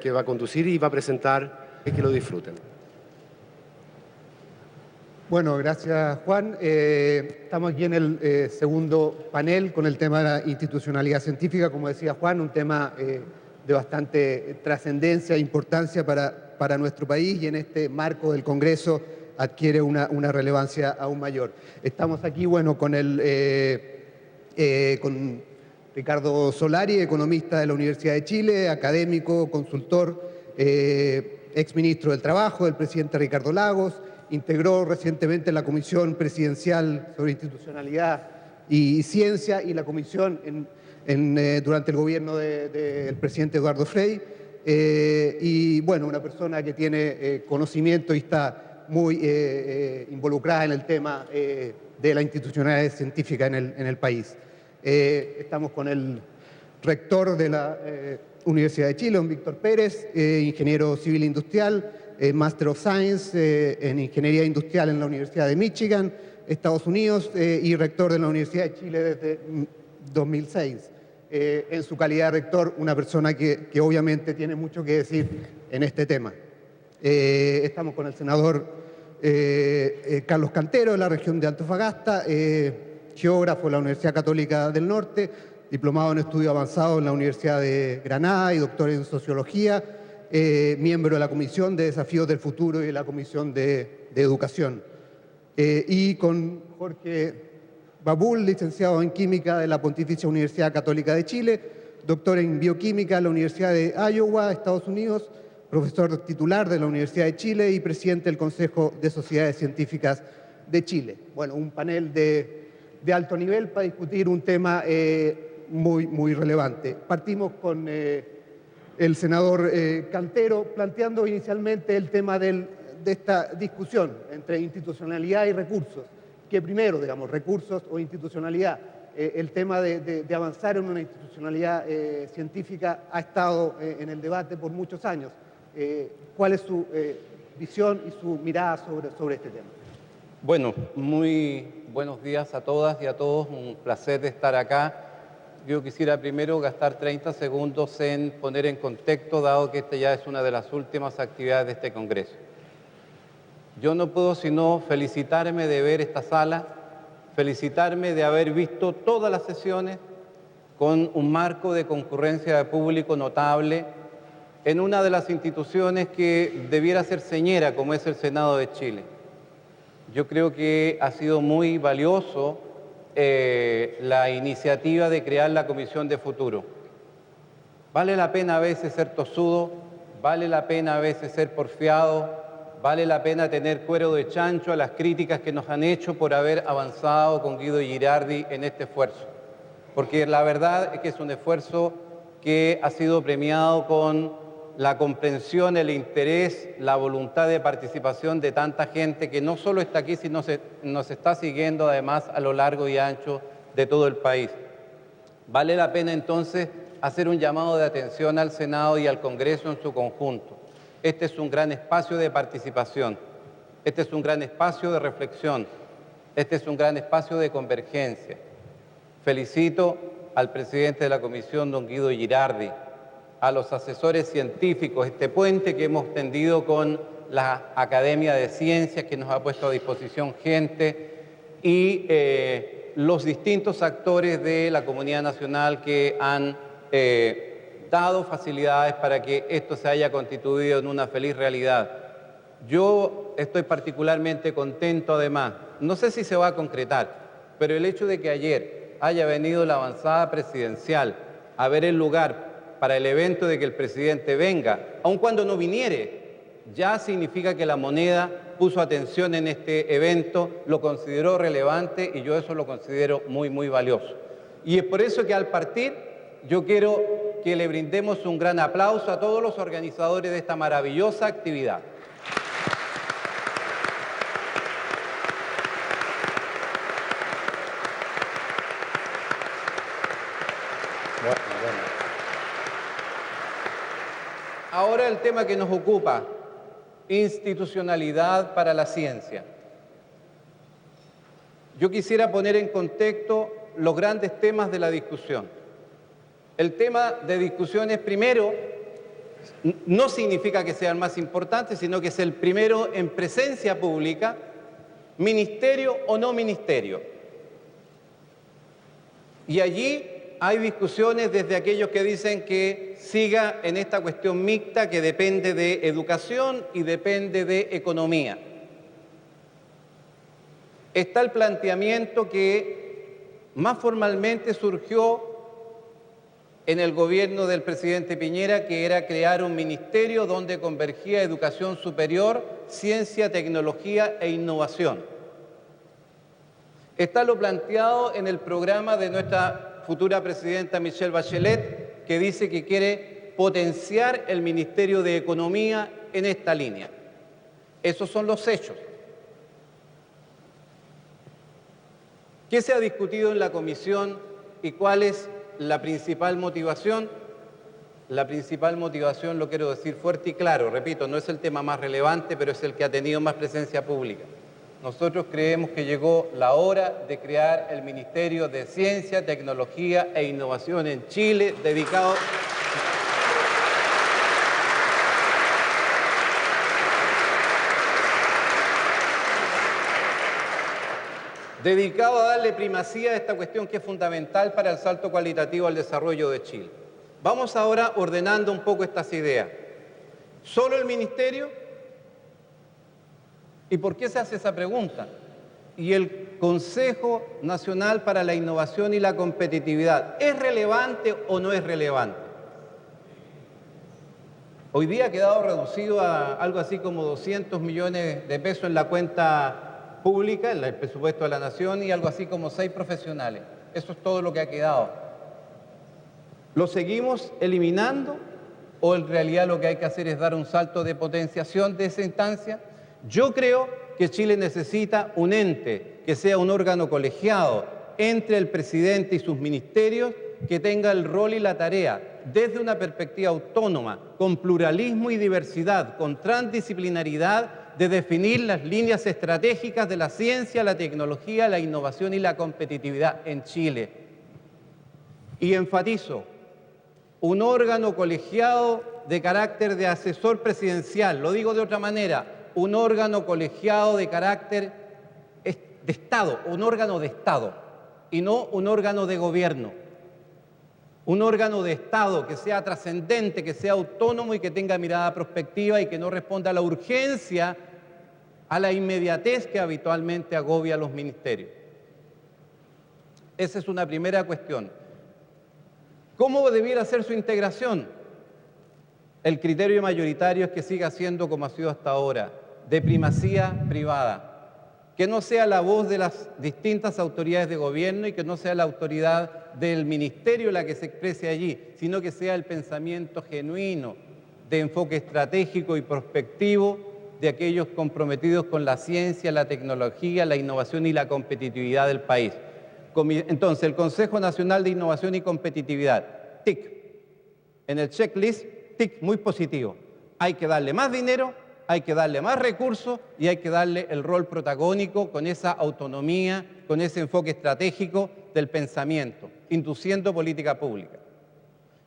que va a conducir y va a presentar, y que lo disfruten. Bueno, gracias Juan. Estamos aquí en el segundo panel con el tema de la institucionalidad científica, como decía Juan, un tema de bastante trascendencia e importancia para nuestro país, y en este marco del Congreso adquiere una relevancia aún mayor. Estamos aquí, bueno, con Ricardo Solari, economista de la Universidad de Chile, académico, consultor, exministro del Trabajo del presidente Ricardo Lagos, integró recientemente la Comisión Presidencial sobre Institucionalidad y Ciencia y la comisión durante el gobierno del presidente Eduardo Frei, y bueno, una persona que tiene conocimiento y está muy involucrada en el tema de la institucionalidad científica en el país. Estamos con el rector de la Universidad de Chile, don Víctor Pérez, ingeniero civil industrial, Master of Science en Ingeniería Industrial en la Universidad de Michigan, Estados Unidos, y rector de la Universidad de Chile desde 2006. En su calidad de rector, una persona que obviamente tiene mucho que decir en este tema. Estamos con el senador Carlos Cantero, de la región de Antofagasta, geógrafo de la Universidad Católica del Norte, diplomado en estudio avanzado en la Universidad de Granada y doctor en sociología, miembro de la Comisión de Desafíos del Futuro y de la Comisión de Educación. Y con Jorge Babul, licenciado en Química de la Pontificia Universidad Católica de Chile, doctor en Bioquímica de la Universidad de Iowa, Estados Unidos, profesor titular de la Universidad de Chile y presidente del Consejo de Sociedades Científicas de Chile. Bueno, un panel de alto nivel para discutir un tema muy relevante. Partimos con el senador Cantero, planteando inicialmente el tema de esta discusión entre institucionalidad y recursos. ¿Qué primero, digamos, recursos o institucionalidad? El tema de avanzar en una institucionalidad científica ha estado en el debate por muchos años. ¿Cuál es su visión y su mirada sobre este tema? Bueno, muy buenos días a todas y a todos, un placer de estar acá. Yo quisiera primero gastar 30 segundos en poner en contexto, dado que esta ya es una de las últimas actividades de este Congreso. Yo no puedo sino felicitarme de ver esta sala, felicitarme de haber visto todas las sesiones con un marco de concurrencia de público notable en una de las instituciones que debiera ser señera, como es el Senado de Chile. Yo creo que ha sido muy valioso la iniciativa de crear la Comisión de Futuro. Vale la pena a veces ser tosudo, vale la pena a veces ser porfiado, vale la pena tener cuero de chancho a las críticas que nos han hecho por haber avanzado con Guido Girardi en este esfuerzo. Porque la verdad es que es un esfuerzo que ha sido premiado con la comprensión, el interés, la voluntad de participación de tanta gente que no solo está aquí, sino nos está siguiendo además a lo largo y ancho de todo el país. Vale la pena entonces hacer un llamado de atención al Senado y al Congreso en su conjunto. Este es un gran espacio de participación, este es un gran espacio de reflexión, este es un gran espacio de convergencia. Felicito al presidente de la Comisión, don Guido Girardi, a los asesores científicos, este puente que hemos tendido con la Academia de Ciencias, que nos ha puesto a disposición gente, y los distintos actores de la comunidad nacional que han dado facilidades para que esto se haya constituido en una feliz realidad. Yo estoy particularmente contento además, no sé si se va a concretar, pero el hecho de que ayer haya venido la avanzada presidencial a ver el lugar para el evento de que el presidente venga, aun cuando no viniere, ya significa que la moneda puso atención en este evento, lo consideró relevante y yo eso lo considero muy valioso. Y es por eso que al partir yo quiero que le brindemos un gran aplauso a todos los organizadores de esta maravillosa actividad. Ahora el tema que nos ocupa, institucionalidad para la ciencia. Yo quisiera poner en contexto los grandes temas de la discusión. El tema de discusión es, primero, no significa que sea el más importante, sino que es el primero en presencia pública, ministerio o no ministerio. Y allí hay discusiones desde aquellos que dicen que siga en esta cuestión mixta que depende de educación y depende de economía. Está el planteamiento que más formalmente surgió en el gobierno del presidente Piñera, que era crear un ministerio donde convergía educación superior, ciencia, tecnología e innovación. Está lo planteado en el programa de nuestra futura presidenta Michelle Bachelet, que dice que quiere potenciar el Ministerio de Economía en esta línea. Esos son los hechos. ¿Qué se ha discutido en la comisión y cuál es la principal motivación? La principal motivación, lo quiero decir fuerte y claro, repito, no es el tema más relevante, pero es el que ha tenido más presencia pública. Nosotros creemos que llegó la hora de crear el Ministerio de Ciencia, Tecnología e Innovación en Chile, dedicado a darle primacía a esta cuestión que es fundamental para el salto cualitativo al desarrollo de Chile. Vamos ahora ordenando un poco estas ideas. ¿Solo el ministerio? ¿Y por qué se hace esa pregunta? ¿Y el Consejo Nacional para la Innovación y la Competitividad es relevante o no es relevante? Hoy día ha quedado reducido a algo así como 200 millones de pesos en la cuenta pública, el presupuesto de la Nación, y algo así como 6 profesionales. Eso es todo lo que ha quedado. ¿Lo seguimos eliminando o en realidad lo que hay que hacer es dar un salto de potenciación de esa instancia? Yo creo que Chile necesita un ente que sea un órgano colegiado entre el presidente y sus ministerios, que tenga el rol y la tarea desde una perspectiva autónoma, con pluralismo y diversidad, con transdisciplinaridad, de definir las líneas estratégicas de la ciencia, la tecnología, la innovación y la competitividad en Chile. Y enfatizo, un órgano colegiado de carácter de asesor presidencial, lo digo de otra manera, un órgano colegiado de carácter de Estado, un órgano de Estado, y no un órgano de gobierno. Un órgano de Estado que sea trascendente, que sea autónomo y que tenga mirada prospectiva y que no responda a la urgencia, a la inmediatez que habitualmente agobia a los ministerios. Esa es una primera cuestión. ¿Cómo debiera ser su integración? El criterio mayoritario es que siga siendo como ha sido hasta ahora, de primacía privada. Que no sea la voz de las distintas autoridades de gobierno y que no sea la autoridad del ministerio la que se exprese allí, sino que sea el pensamiento genuino de enfoque estratégico y prospectivo de aquellos comprometidos con la ciencia, la tecnología, la innovación y la competitividad del país. Entonces, el Consejo Nacional de Innovación y Competitividad, TIC. En el checklist, TIC, muy positivo. Hay que darle más dinero, hay que darle más recursos y hay que darle el rol protagónico con esa autonomía, con ese enfoque estratégico del pensamiento, induciendo política pública.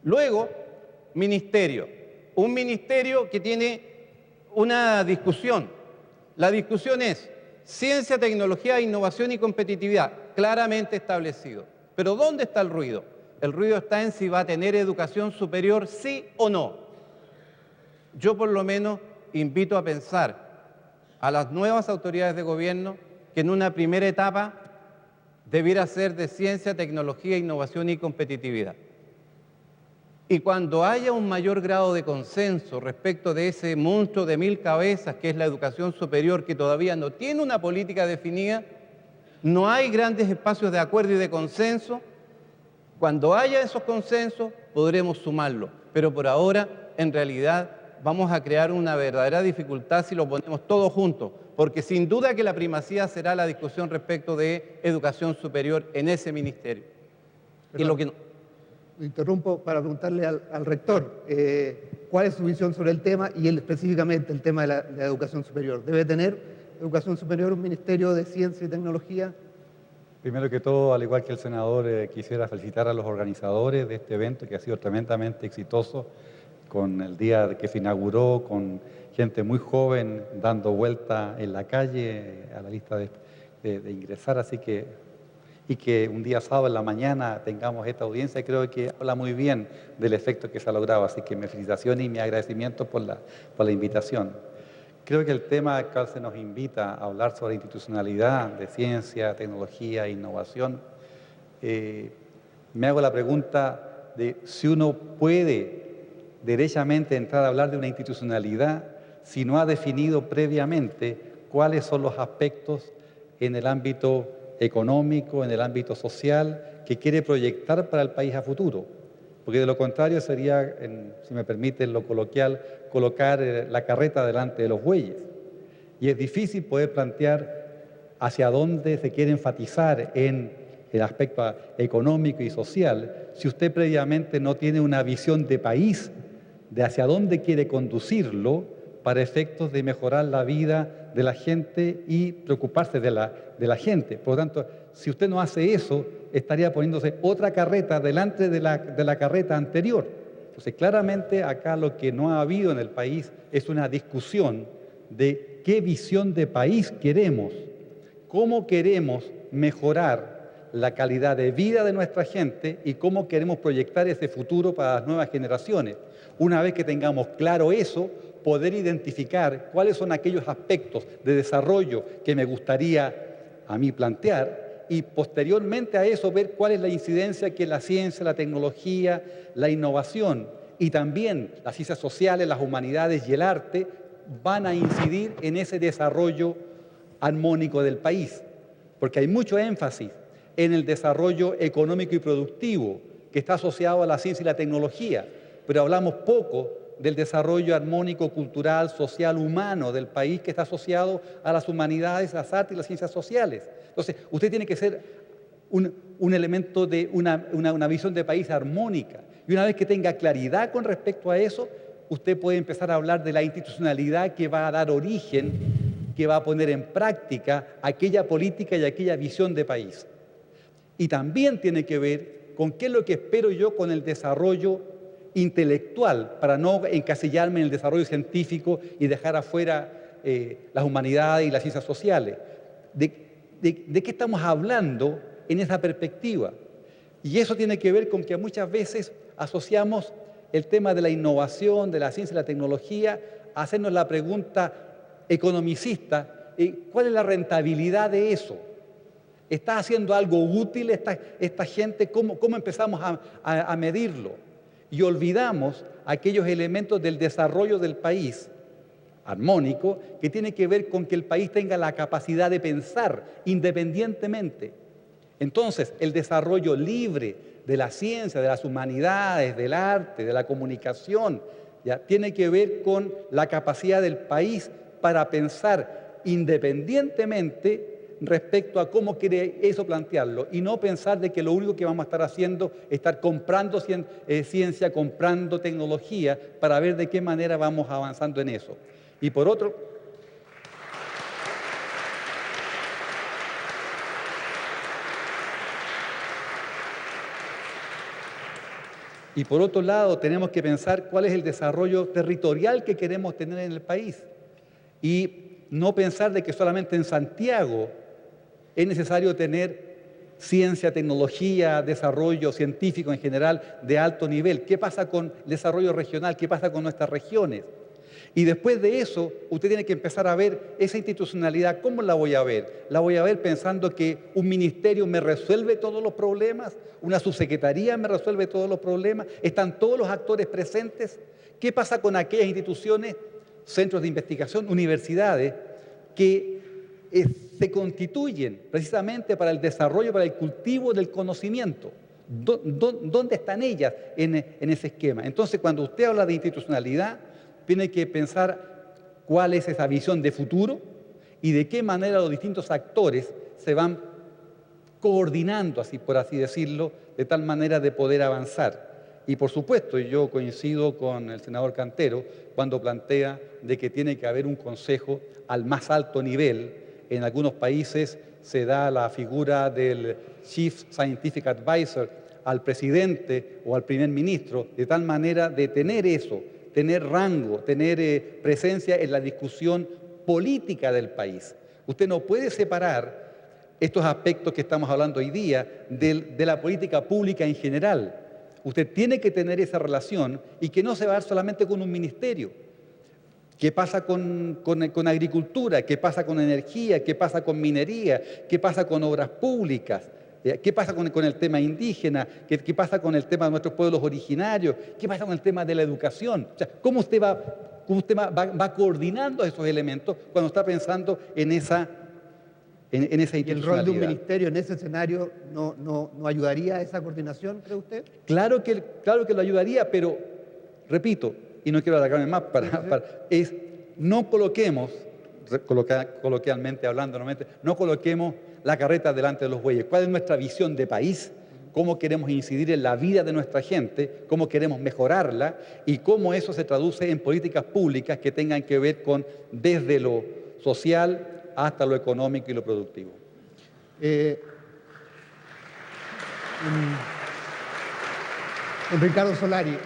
Luego, ministerio. Un ministerio que tiene una discusión. La discusión es ciencia, tecnología, innovación y competitividad, claramente establecido. Pero ¿dónde está el ruido? El ruido está en si va a tener educación superior, sí o no. Yo por lo menos invito a pensar a las nuevas autoridades de gobierno que en una primera etapa debiera ser de ciencia, tecnología, innovación y competitividad. Y cuando haya un mayor grado de consenso respecto de ese monstruo de 1000 cabezas que es la educación superior, que todavía no tiene una política definida, no hay grandes espacios de acuerdo y de consenso. Cuando haya esos consensos podremos sumarlo, pero por ahora en realidad vamos a crear una verdadera dificultad si lo ponemos todos juntos, porque sin duda que la primacía será la discusión respecto de educación superior en ese ministerio. Y lo que no... Interrumpo para preguntarle al rector cuál es su visión sobre el tema y específicamente el tema de la educación superior. ¿Debe tener educación superior un ministerio de ciencia y tecnología? Primero que todo, al igual que el senador, quisiera felicitar a los organizadores de este evento que ha sido tremendamente exitoso. con el día que se inauguró, con gente muy joven dando vuelta en la calle a la lista de ingresar, así que, y que un día sábado en la mañana tengamos esta audiencia, creo que habla muy bien del efecto que se ha logrado, así que mi felicitación y mi agradecimiento por la invitación. Creo que el tema al cual se nos invita a hablar sobre institucionalidad de ciencia, tecnología e innovación, me hago la pregunta de si uno puede derechamente entrar a hablar de una institucionalidad si no ha definido previamente cuáles son los aspectos en el ámbito económico, en el ámbito social, que quiere proyectar para el país a futuro. Porque de lo contrario sería, si me permiten lo coloquial, colocar la carreta delante de los bueyes. Y es difícil poder plantear hacia dónde se quiere enfatizar en el aspecto económico y social si usted previamente no tiene una visión de país de hacia dónde quiere conducirlo para efectos de mejorar la vida de la gente y preocuparse de la gente. Por lo tanto, si usted no hace eso, estaría poniéndose otra carreta delante de la carreta anterior. Entonces, claramente acá lo que no ha habido en el país es una discusión de qué visión de país queremos, cómo queremos mejorar la calidad de vida de nuestra gente y cómo queremos proyectar ese futuro para las nuevas generaciones. Una vez que tengamos claro eso, poder identificar cuáles son aquellos aspectos de desarrollo que me gustaría a mí plantear y posteriormente a eso ver cuál es la incidencia que la ciencia, la tecnología, la innovación y también las ciencias sociales, las humanidades y el arte van a incidir en ese desarrollo armónico del país. Porque hay mucho énfasis en el desarrollo económico y productivo que está asociado a la ciencia y la tecnología, pero hablamos poco del desarrollo armónico, cultural, social, humano del país que está asociado a las humanidades, las artes y las ciencias sociales. Entonces, usted tiene que ser un elemento de una visión de país armónica. Y una vez que tenga claridad con respecto a eso, usted puede empezar a hablar de la institucionalidad que va a dar origen, que va a poner en práctica aquella política y aquella visión de país. Y también tiene que ver con qué es lo que espero yo con el desarrollo intelectual, para no encasillarme en el desarrollo científico y dejar afuera las humanidades y las ciencias sociales. ¿De qué estamos hablando en esa perspectiva? Y eso tiene que ver con que muchas veces asociamos el tema de la innovación, de la ciencia y la tecnología, a hacernos la pregunta economicista, ¿cuál es la rentabilidad de eso? ¿Está haciendo algo útil esta gente? ¿Cómo empezamos a medirlo? Y olvidamos aquellos elementos del desarrollo del país armónico que tiene que ver con que el país tenga la capacidad de pensar independientemente. Entonces, el desarrollo libre de la ciencia, de las humanidades, del arte, de la comunicación, ya tiene que ver con la capacidad del país para pensar independientemente respecto a cómo quiere eso plantearlo y no pensar de que lo único que vamos a estar haciendo es estar comprando ciencia, comprando tecnología para ver de qué manera vamos avanzando en eso. Y por otro lado, tenemos que pensar cuál es el desarrollo territorial que queremos tener en el país y no pensar de que solamente en Santiago es necesario tener ciencia, tecnología, desarrollo científico en general de alto nivel. ¿Qué pasa con el desarrollo regional? ¿Qué pasa con nuestras regiones? Y después de eso, usted tiene que empezar a ver esa institucionalidad. ¿Cómo la voy a ver? La voy a ver pensando que un ministerio me resuelve todos los problemas, una subsecretaría me resuelve todos los problemas, están todos los actores presentes. ¿Qué pasa con aquellas instituciones, centros de investigación, universidades, que se constituyen precisamente para el desarrollo, para el cultivo del conocimiento? ¿Dónde están ellas en ese esquema? Entonces, cuando usted habla de institucionalidad, tiene que pensar cuál es esa visión de futuro y de qué manera los distintos actores se van coordinando, así por así decirlo, de tal manera de poder avanzar. Y por supuesto, yo coincido con el senador Cantero cuando plantea de que tiene que haber un consejo al más alto nivel. En algunos países se da la figura del Chief Scientific Advisor al presidente o al primer ministro, de tal manera de tener eso, tener rango, tener presencia en la discusión política del país. Usted no puede separar estos aspectos que estamos hablando hoy día de la política pública en general. Usted tiene que tener esa relación y que no se va a dar solamente con un ministerio. ¿Qué pasa con agricultura? ¿Qué pasa con energía? ¿Qué pasa con minería? ¿Qué pasa con obras públicas? ¿Qué pasa con el tema indígena? ¿Qué pasa con el tema de nuestros pueblos originarios? ¿Qué pasa con el tema de la educación? O sea, ¿cómo usted va coordinando esos elementos cuando está pensando en esa institucionalidad? ¿Y el rol de un ministerio en ese escenario no ayudaría a esa coordinación, cree usted? Claro que lo ayudaría, pero, repito, y no quiero alargarme más, no coloquemos, coloquialmente hablando, no coloquemos la carreta delante de los bueyes. ¿Cuál es nuestra visión de país? ¿Cómo queremos incidir en la vida de nuestra gente? ¿Cómo queremos mejorarla? Y cómo eso se traduce en políticas públicas que tengan que ver con desde lo social hasta lo económico y lo productivo. Ricardo Solari,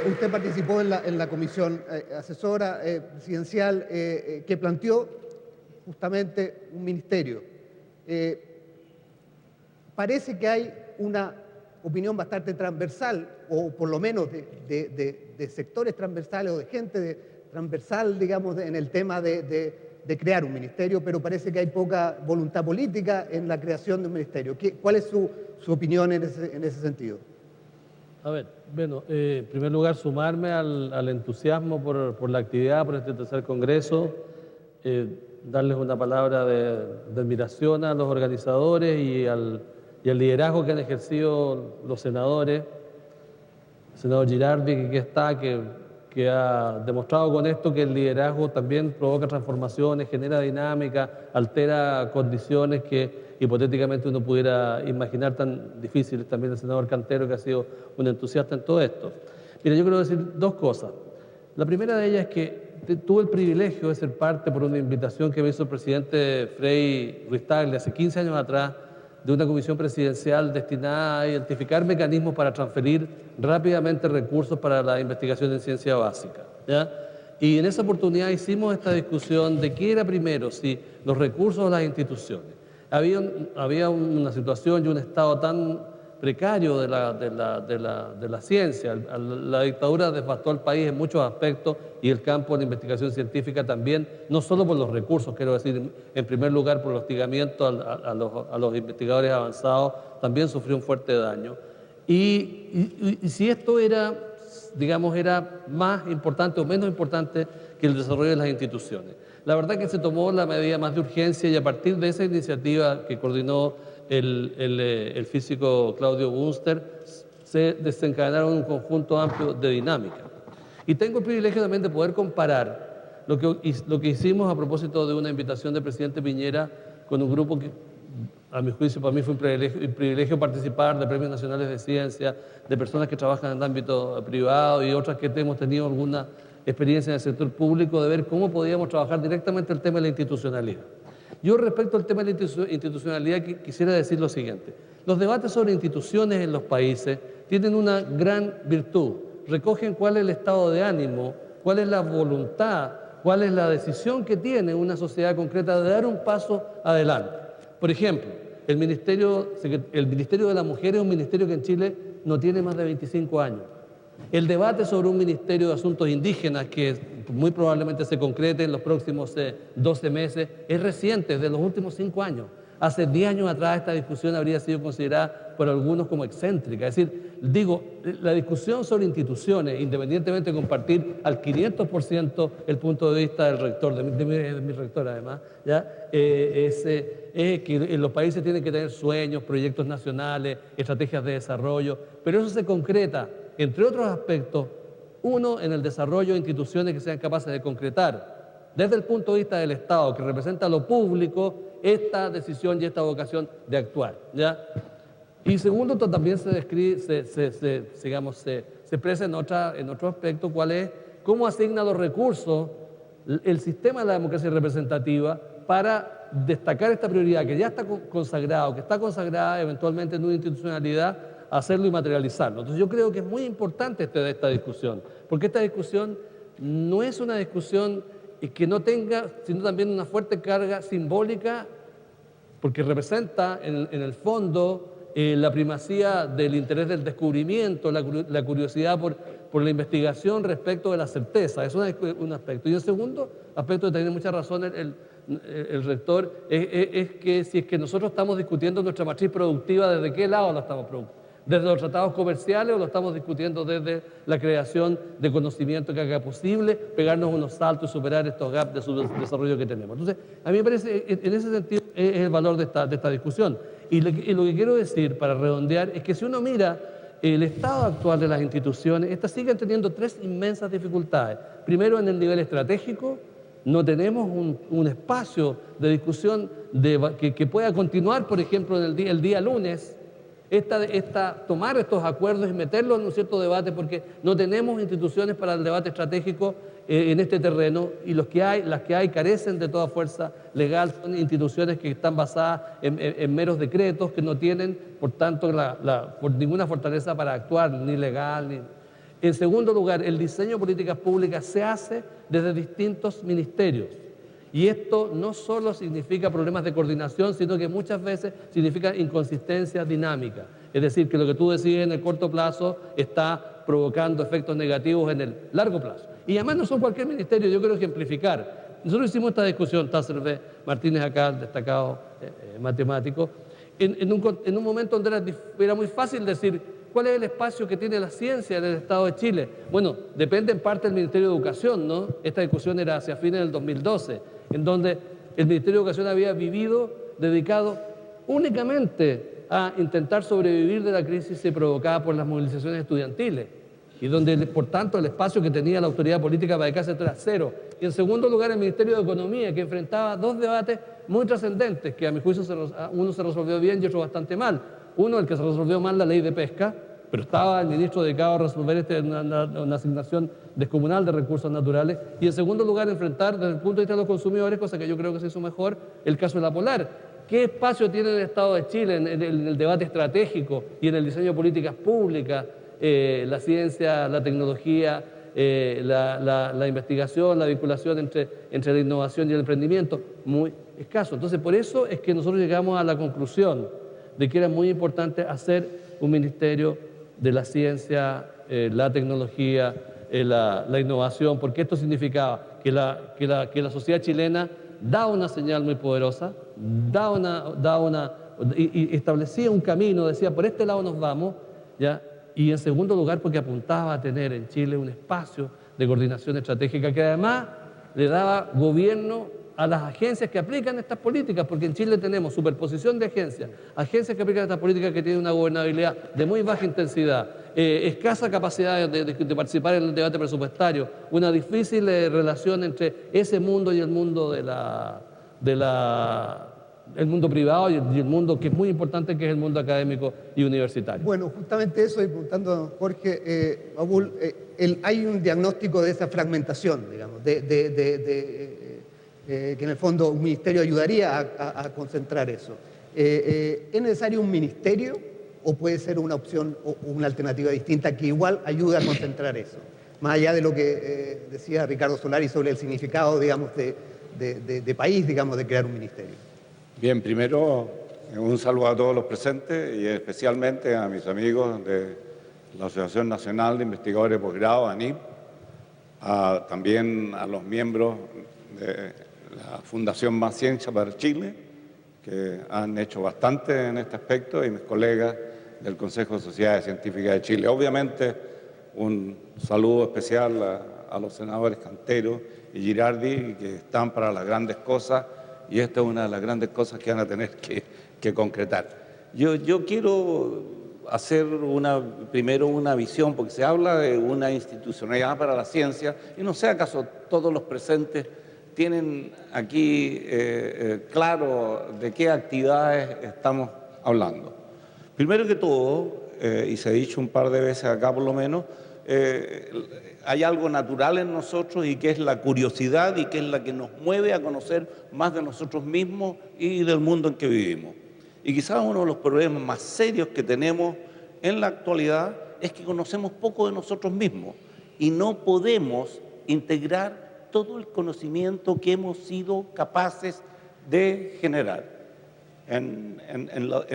usted participó en la comisión asesora presidencial que planteó justamente un ministerio. Parece que hay una opinión bastante transversal, o por lo menos de sectores transversales o de gente transversal, digamos, en el tema de crear un ministerio, pero parece que hay poca voluntad política en la creación de un ministerio. ¿Cuál es su opinión en ese sentido? A ver, bueno, en primer lugar, sumarme al entusiasmo por la actividad, por este tercer congreso, darles una palabra de admiración a los organizadores y al liderazgo que han ejercido los senadores. El senador Girardi, que aquí está, que ha demostrado con esto que el liderazgo también provoca transformaciones, genera dinámica, altera condiciones que hipotéticamente uno pudiera imaginar tan difíciles. También el senador Cantero, que ha sido un entusiasta en todo esto. Mira, yo quiero decir dos cosas. La primera de ellas es que tuve el privilegio de ser parte por una invitación que me hizo el presidente Frei Ruiz-Tagle hace 15 años atrás, de una comisión presidencial destinada a identificar mecanismos para transferir rápidamente recursos para la investigación en ciencia básica, ¿ya? Y en esa oportunidad hicimos esta discusión de qué era primero, si los recursos o las instituciones. Había una situación y un estado tan precario de la ciencia. La dictadura devastó el país en muchos aspectos y el campo de la investigación científica también, no solo por los recursos, quiero decir, en primer lugar por el hostigamiento a los investigadores avanzados, también sufrió un fuerte daño. Y si esto era, digamos, era más importante o menos importante que el desarrollo de las instituciones. La verdad que se tomó la medida más de urgencia y a partir de esa iniciativa que coordinó el físico Claudio Bunster, se desencadenaron un conjunto amplio de dinámicas. Y tengo el privilegio también de poder comparar lo que hicimos a propósito de una invitación del presidente Piñera con un grupo que, a mi juicio, para mí fue un privilegio participar de premios nacionales de ciencia, de personas que trabajan en el ámbito privado y otras que hemos tenido alguna experiencia en el sector público, de ver cómo podíamos trabajar directamente el tema de la institucionalidad. Yo, respecto al tema de la institucionalidad, quisiera decir lo siguiente. Los debates sobre instituciones en los países tienen una gran virtud. Recogen cuál es el estado de ánimo, cuál es la voluntad, cuál es la decisión que tiene una sociedad concreta de dar un paso adelante. Por ejemplo, el Ministerio de la Mujer es un ministerio que en Chile no tiene más de 25 años. El debate sobre un Ministerio de Asuntos Indígenas, que muy probablemente se concrete en los próximos 12 meses, es reciente, es de los últimos 5 años. Hace 10 años atrás esta discusión habría sido considerada por algunos como excéntrica. Es decir, digo, la discusión sobre instituciones, independientemente de compartir al 500% el punto de vista del rector, de mi rector además, ¿ya? Es que los países tienen que tener sueños, proyectos nacionales, estrategias de desarrollo, pero eso se concreta, entre otros aspectos, uno, en el desarrollo de instituciones que sean capaces de concretar, desde el punto de vista del Estado, que representa lo público, esta decisión y esta vocación de actuar, ¿ya? Y segundo, esto también se describe, se expresa en otro aspecto, cuál es cómo asigna los recursos el sistema de la democracia representativa para destacar esta prioridad que ya está consagrada, que está consagrada eventualmente en una institucionalidad, hacerlo y materializarlo. Entonces yo creo que es muy importante esta discusión, porque esta discusión no es una discusión que no tenga, sino también una fuerte carga simbólica, porque representa en el fondo la primacía del interés del descubrimiento, la curiosidad por la investigación respecto de la certeza. Es un aspecto. Y el segundo aspecto, que tiene mucha razón el rector, es que si es que nosotros estamos discutiendo nuestra matriz productiva, ¿desde qué lado la estamos produciendo? ¿Desde los tratados comerciales o lo estamos discutiendo desde la creación de conocimiento que haga posible pegarnos unos saltos y superar estos gaps de subdesarrollo que tenemos? Entonces, a mí me parece, en ese sentido, es el valor de esta discusión. Y lo que quiero decir, para redondear, es que si uno mira el estado actual de las instituciones, estas siguen teniendo tres inmensas dificultades. Primero, en el nivel estratégico, no tenemos un espacio de discusión que pueda continuar, por ejemplo, el día lunes, tomar estos acuerdos y meterlos en un cierto debate, porque no tenemos instituciones para el debate estratégico en este terreno, y las que hay carecen de toda fuerza legal, son instituciones que están basadas en meros decretos, que no tienen, por tanto, por ninguna fortaleza para actuar, ni legal, ni... En segundo lugar, el diseño de políticas públicas se hace desde distintos ministerios. Y esto no solo significa problemas de coordinación, sino que muchas veces significa inconsistencias dinámicas. Es decir, que lo que tú decides en el corto plazo está provocando efectos negativos en el largo plazo. Y además no son cualquier ministerio, yo quiero ejemplificar. Nosotros hicimos esta discusión, Tasser B. Martínez acá, el destacado matemático, en un momento donde era muy fácil decir cuál es el espacio que tiene la ciencia en el Estado de Chile. Bueno, depende en parte del Ministerio de Educación, ¿no? Esta discusión era hacia fines del 2012, en donde el Ministerio de Educación había dedicado únicamente a intentar sobrevivir de la crisis provocada por las movilizaciones estudiantiles, y donde, por tanto, el espacio que tenía la autoridad política para dedicarse era cero. Y en segundo lugar, el Ministerio de Economía, que enfrentaba dos debates muy trascendentes, que a mi juicio uno se resolvió bien y otro bastante mal. Uno, el que se resolvió mal, la ley de pesca, pero estaba el ministro dedicado a resolver una asignación descomunal de recursos naturales. Y en segundo lugar, enfrentar desde el punto de vista de los consumidores, cosa que yo creo que se hizo mejor, el caso de la Polar. ¿Qué espacio tiene el Estado de Chile en el debate estratégico y en el diseño de políticas públicas, la ciencia, la tecnología, la investigación, la vinculación entre la innovación y el emprendimiento? Muy escaso. Entonces, por eso es que nosotros llegamos a la conclusión de que era muy importante hacer un ministerio de la ciencia, la tecnología, la innovación, porque esto significaba que la sociedad chilena da una señal muy poderosa, y establecía un camino, decía, por este lado nos vamos, ¿ya? Y en segundo lugar, porque apuntaba a tener en Chile un espacio de coordinación estratégica que además le daba gobierno a las agencias que aplican estas políticas, porque en Chile tenemos superposición de agencias que aplican estas políticas que tienen una gobernabilidad de muy baja intensidad, escasa capacidad de participar en el debate presupuestario, una difícil relación entre ese mundo y el mundo el mundo privado y el mundo que es muy importante, que es el mundo académico y universitario. Bueno, justamente eso, y preguntando a don Jorge, Abul, hay un diagnóstico de esa fragmentación, digamos, que en el fondo un ministerio ayudaría a concentrar eso. ¿Es necesario un ministerio o puede ser una opción o una alternativa distinta que igual ayude a concentrar eso? Más allá de lo que decía Ricardo Solari sobre el significado, digamos, de país, digamos, de crear un ministerio. Bien, primero un saludo a todos los presentes y especialmente a mis amigos de la Asociación Nacional de Investigadores de Posgrado, ANIP, también a los miembros de la Fundación Más Ciencia para Chile, que han hecho bastante en este aspecto, y mis colegas del Consejo de Sociedades Científicas de Chile. Obviamente, un saludo especial a los senadores Cantero y Girardi, que están para las grandes cosas, y esta es una de las grandes cosas que van a tener que concretar. Yo quiero hacer primero una visión, porque se habla de una institucionalidad para la ciencia, y no sé acaso todos los presentes tienen aquí claro de qué actividades estamos hablando. Primero que todo, y se ha dicho un par de veces acá por lo menos, hay algo natural en nosotros y que es la curiosidad y que es la que nos mueve a conocer más de nosotros mismos y del mundo en que vivimos. Y quizás uno de los problemas más serios que tenemos en la actualidad es que conocemos poco de nosotros mismos y no podemos integrar todo el conocimiento que hemos sido capaces de generar. En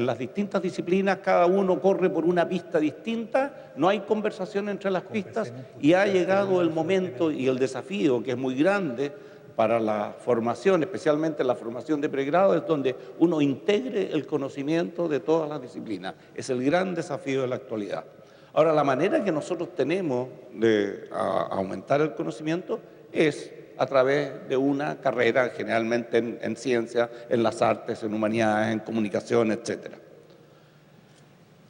las distintas disciplinas cada uno corre por una pista distinta, no hay conversación entre las pistas y ha llegado el momento y el desafío, que es muy grande para la formación, especialmente la formación de pregrado, es donde uno integre el conocimiento de todas las disciplinas. Es el gran desafío de la actualidad. Ahora, la manera que nosotros tenemos de aumentar el conocimiento es a través de una carrera, generalmente en ciencia, en las artes, en humanidades, en comunicación, etc.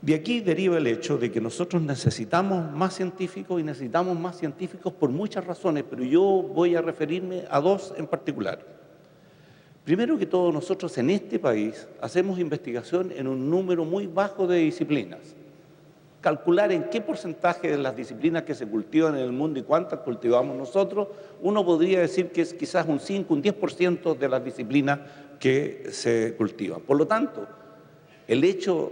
De aquí deriva el hecho de que nosotros necesitamos más científicos y necesitamos más científicos por muchas razones, pero yo voy a referirme a dos en particular. Primero que todo, nosotros en este país hacemos investigación en un número muy bajo de disciplinas. Calcular en qué porcentaje de las disciplinas que se cultivan en el mundo y cuántas cultivamos nosotros, uno podría decir que es quizás un 5, un 10% de las disciplinas que se cultivan. Por lo tanto, el hecho,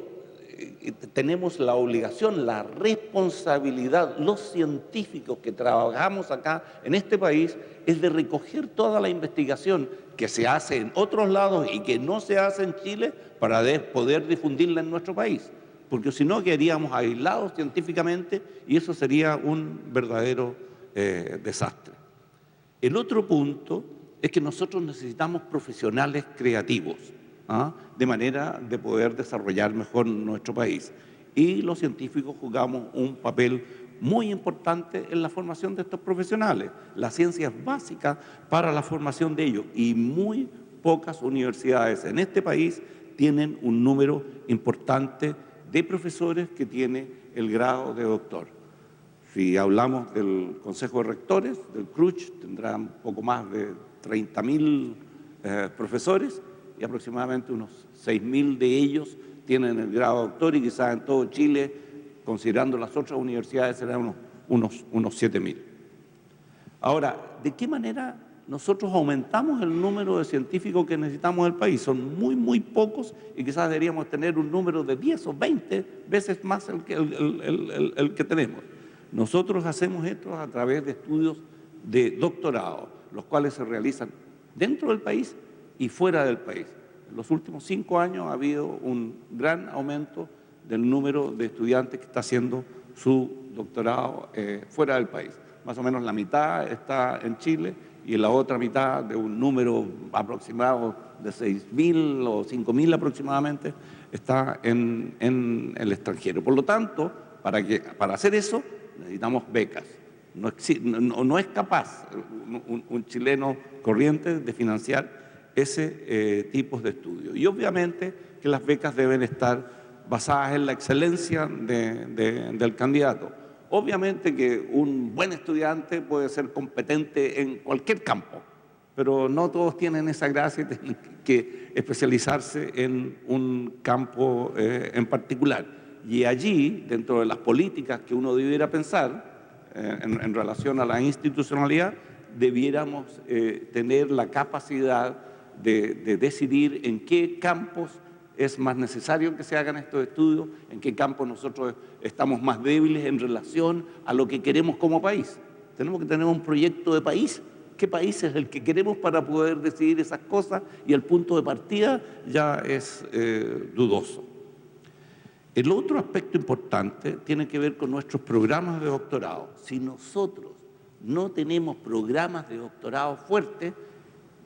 tenemos la obligación, la responsabilidad, los científicos que trabajamos acá en este país, es de recoger toda la investigación que se hace en otros lados y que no se hace en Chile para poder difundirla en nuestro país. Porque si no quedaríamos aislados científicamente y eso sería un verdadero desastre. El otro punto es que nosotros necesitamos profesionales creativos, de manera de poder desarrollar mejor nuestro país. Y los científicos jugamos un papel muy importante en la formación de estos profesionales. La ciencia es básica para la formación de ellos y muy pocas universidades en este país tienen un número importante de profesores que tiene el grado de doctor. Si hablamos del Consejo de Rectores, del CRUCH, tendrán poco más de 30.000 profesores y aproximadamente unos 6.000 de ellos tienen el grado de doctor y quizás en todo Chile, considerando las otras universidades, serán unos 7.000. Ahora, ¿de qué manera nosotros aumentamos el número de científicos que necesitamos en el país? Son muy pocos y quizás deberíamos tener un número de 10 o 20 veces más el que tenemos. Nosotros hacemos esto a través de estudios de doctorado, los cuales se realizan dentro del país y fuera del país. En los últimos 5 años ha habido un gran aumento del número de estudiantes que está haciendo su doctorado fuera del país. Más o menos la mitad está en Chile y la otra mitad, de un número aproximado de 6.000 o 5.000 aproximadamente, está en el extranjero. Por lo tanto, para hacer eso necesitamos becas. No es capaz un chileno corriente de financiar ese tipo de estudios. Y obviamente que las becas deben estar basadas en la excelencia del candidato. Obviamente que un buen estudiante puede ser competente en cualquier campo, pero no todos tienen esa gracia y tienen que especializarse en un campo en particular. Y allí, dentro de las políticas que uno debiera pensar en relación a la institucionalidad, debiéramos tener la capacidad de decidir en qué campos es más necesario que se hagan estos estudios, en qué campos nosotros estamos más débiles en relación a lo que queremos como país. Tenemos que tener un proyecto de país. ¿Qué país es el que queremos para poder decidir esas cosas? Y el punto de partida ya es dudoso. El otro aspecto importante tiene que ver con nuestros programas de doctorado. Si nosotros no tenemos programas de doctorado fuertes,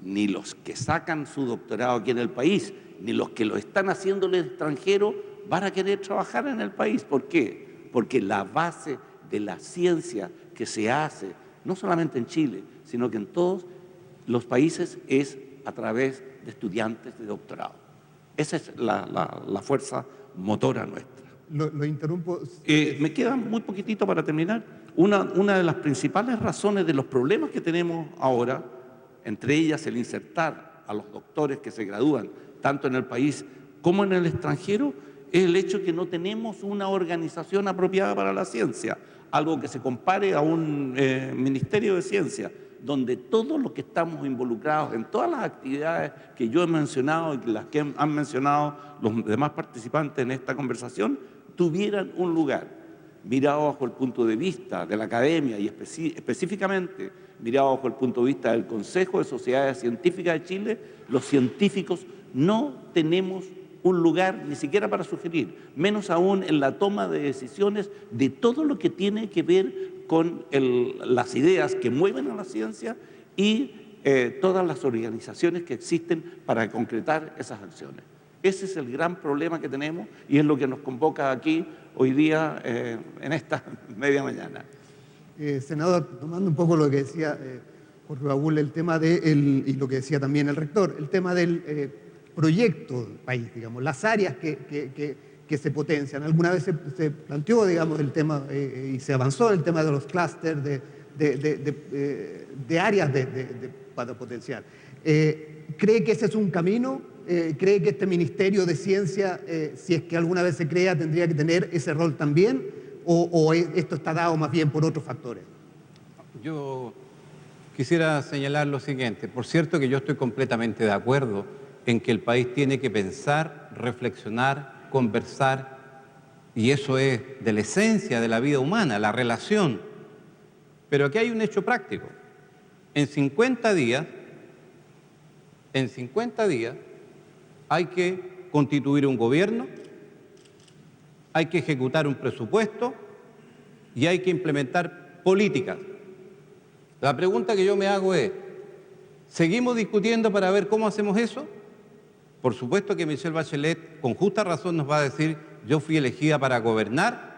ni los que sacan su doctorado aquí en el país, ni los que lo están haciendo en el extranjero van a querer trabajar en el país. ¿Por qué? Porque la base de la ciencia que se hace, no solamente en Chile, sino que en todos los países, es a través de estudiantes de doctorado. Esa es la fuerza motora nuestra. Lo interrumpo. Me queda muy poquitito para terminar. Una de las principales razones de los problemas que tenemos ahora, entre ellas el insertar a los doctores que se gradúan tanto en el país como en el extranjero, es el hecho de que no tenemos una organización apropiada para la ciencia, algo que se compare a un ministerio de ciencia, donde todos los que estamos involucrados en todas las actividades que yo he mencionado y las que han mencionado los demás participantes en esta conversación, tuvieran un lugar mirado bajo el punto de vista de la academia y específicamente mirado bajo el punto de vista del Consejo de Sociedades Científicas de Chile, los científicos no tenemos un lugar ni siquiera para sugerir, menos aún en la toma de decisiones de todo lo que tiene que ver con las ideas que mueven a la ciencia y todas las organizaciones que existen para concretar esas acciones. Ese es el gran problema que tenemos y es lo que nos convoca aquí hoy día en esta media mañana. Senador, tomando un poco lo que decía Jorge Baúl, el tema y lo que decía también el rector, el tema del proyecto del país, digamos, las áreas que se potencian. Alguna vez se planteó, digamos, el tema y se avanzó el tema de los clústeres de áreas para potenciar. ¿Cree que ese es un camino? ¿Cree que este Ministerio de Ciencia, si es que alguna vez se crea, tendría que tener ese rol también? ¿O esto está dado más bien por otros factores? Yo quisiera señalar lo siguiente. Por cierto que yo estoy completamente de acuerdo en que el país tiene que pensar, reflexionar, conversar, y eso es de la esencia de la vida humana, la relación. Pero aquí hay un hecho práctico. En 50 días hay que constituir un gobierno, hay que ejecutar un presupuesto y hay que implementar políticas. La pregunta que yo me hago es, ¿seguimos discutiendo para ver cómo hacemos eso? Por supuesto que Michelle Bachelet, con justa razón, nos va a decir, yo fui elegida para gobernar,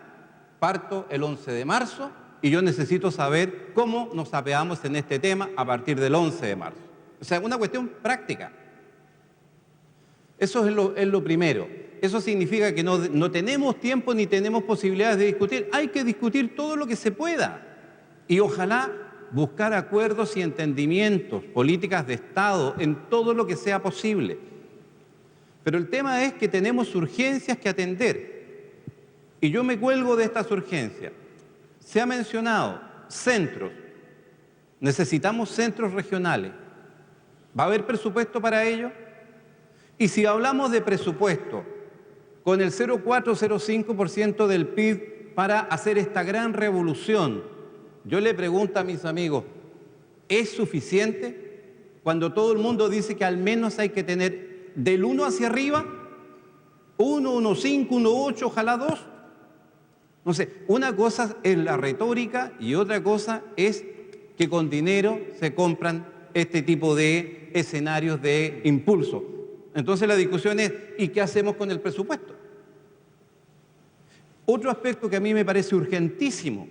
parto el 11 de marzo y yo necesito saber cómo nos apeamos en este tema a partir del 11 de marzo. O sea, una cuestión práctica. Eso es lo primero. Eso significa que no tenemos tiempo ni tenemos posibilidades de discutir. Hay que discutir todo lo que se pueda y ojalá buscar acuerdos y entendimientos, políticas de Estado en todo lo que sea posible. Pero el tema es que tenemos urgencias que atender y yo me cuelgo de estas urgencias. Se ha mencionado centros, necesitamos centros regionales. ¿Va a haber presupuesto para ello? Y si hablamos de presupuesto, con el 0,4-0,5% del PIB para hacer esta gran revolución, yo le pregunto a mis amigos, ¿es suficiente? Cuando todo el mundo dice que al menos hay que tener del 1 hacia arriba, 1, 1,5, 1,8, ojalá 2. No sé, una cosa es la retórica y otra cosa es que con dinero se compran este tipo de escenarios de impulso. Entonces la discusión es, ¿y qué hacemos con el presupuesto? Otro aspecto que a mí me parece urgentísimo.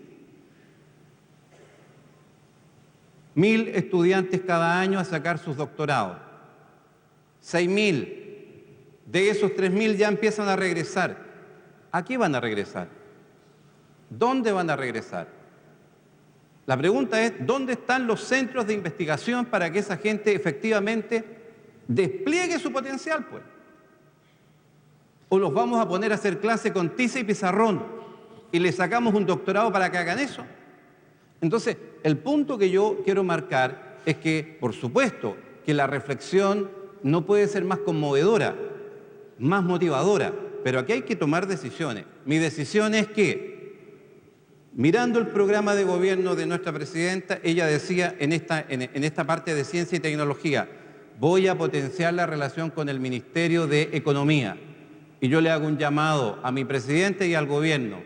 1.000 estudiantes cada año a sacar sus doctorados. 6.000. De esos 3.000 ya empiezan a regresar. ¿A qué van a regresar? ¿Dónde van a regresar? La pregunta es, ¿dónde están los centros de investigación para que esa gente efectivamente despliegue su potencial, pues? ¿O los vamos a poner a hacer clase con tiza y pizarrón y les sacamos un doctorado para que hagan eso? Entonces, el punto que yo quiero marcar es que, por supuesto, que la reflexión no puede ser más conmovedora, más motivadora, pero aquí hay que tomar decisiones. Mi decisión es que, mirando el programa de gobierno de nuestra presidenta, ella decía en esta parte de ciencia y tecnología, voy a potenciar la relación con el Ministerio de Economía. Y yo le hago un llamado a mi presidente y al gobierno.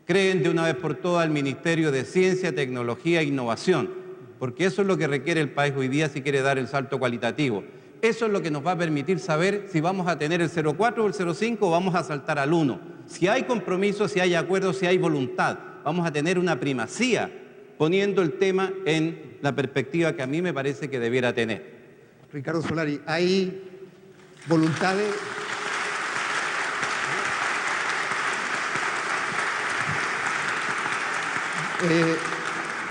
Creen de una vez por todas el Ministerio de Ciencia, Tecnología e Innovación, porque eso es lo que requiere el país hoy día si quiere dar el salto cualitativo. Eso es lo que nos va a permitir saber si vamos a tener el 0,4 o el 0,5 o vamos a saltar al 1. Si hay compromiso, si hay acuerdo, si hay voluntad, vamos a tener una primacía poniendo el tema en la perspectiva que a mí me parece que debiera tener. Ricardo Solari, hay voluntad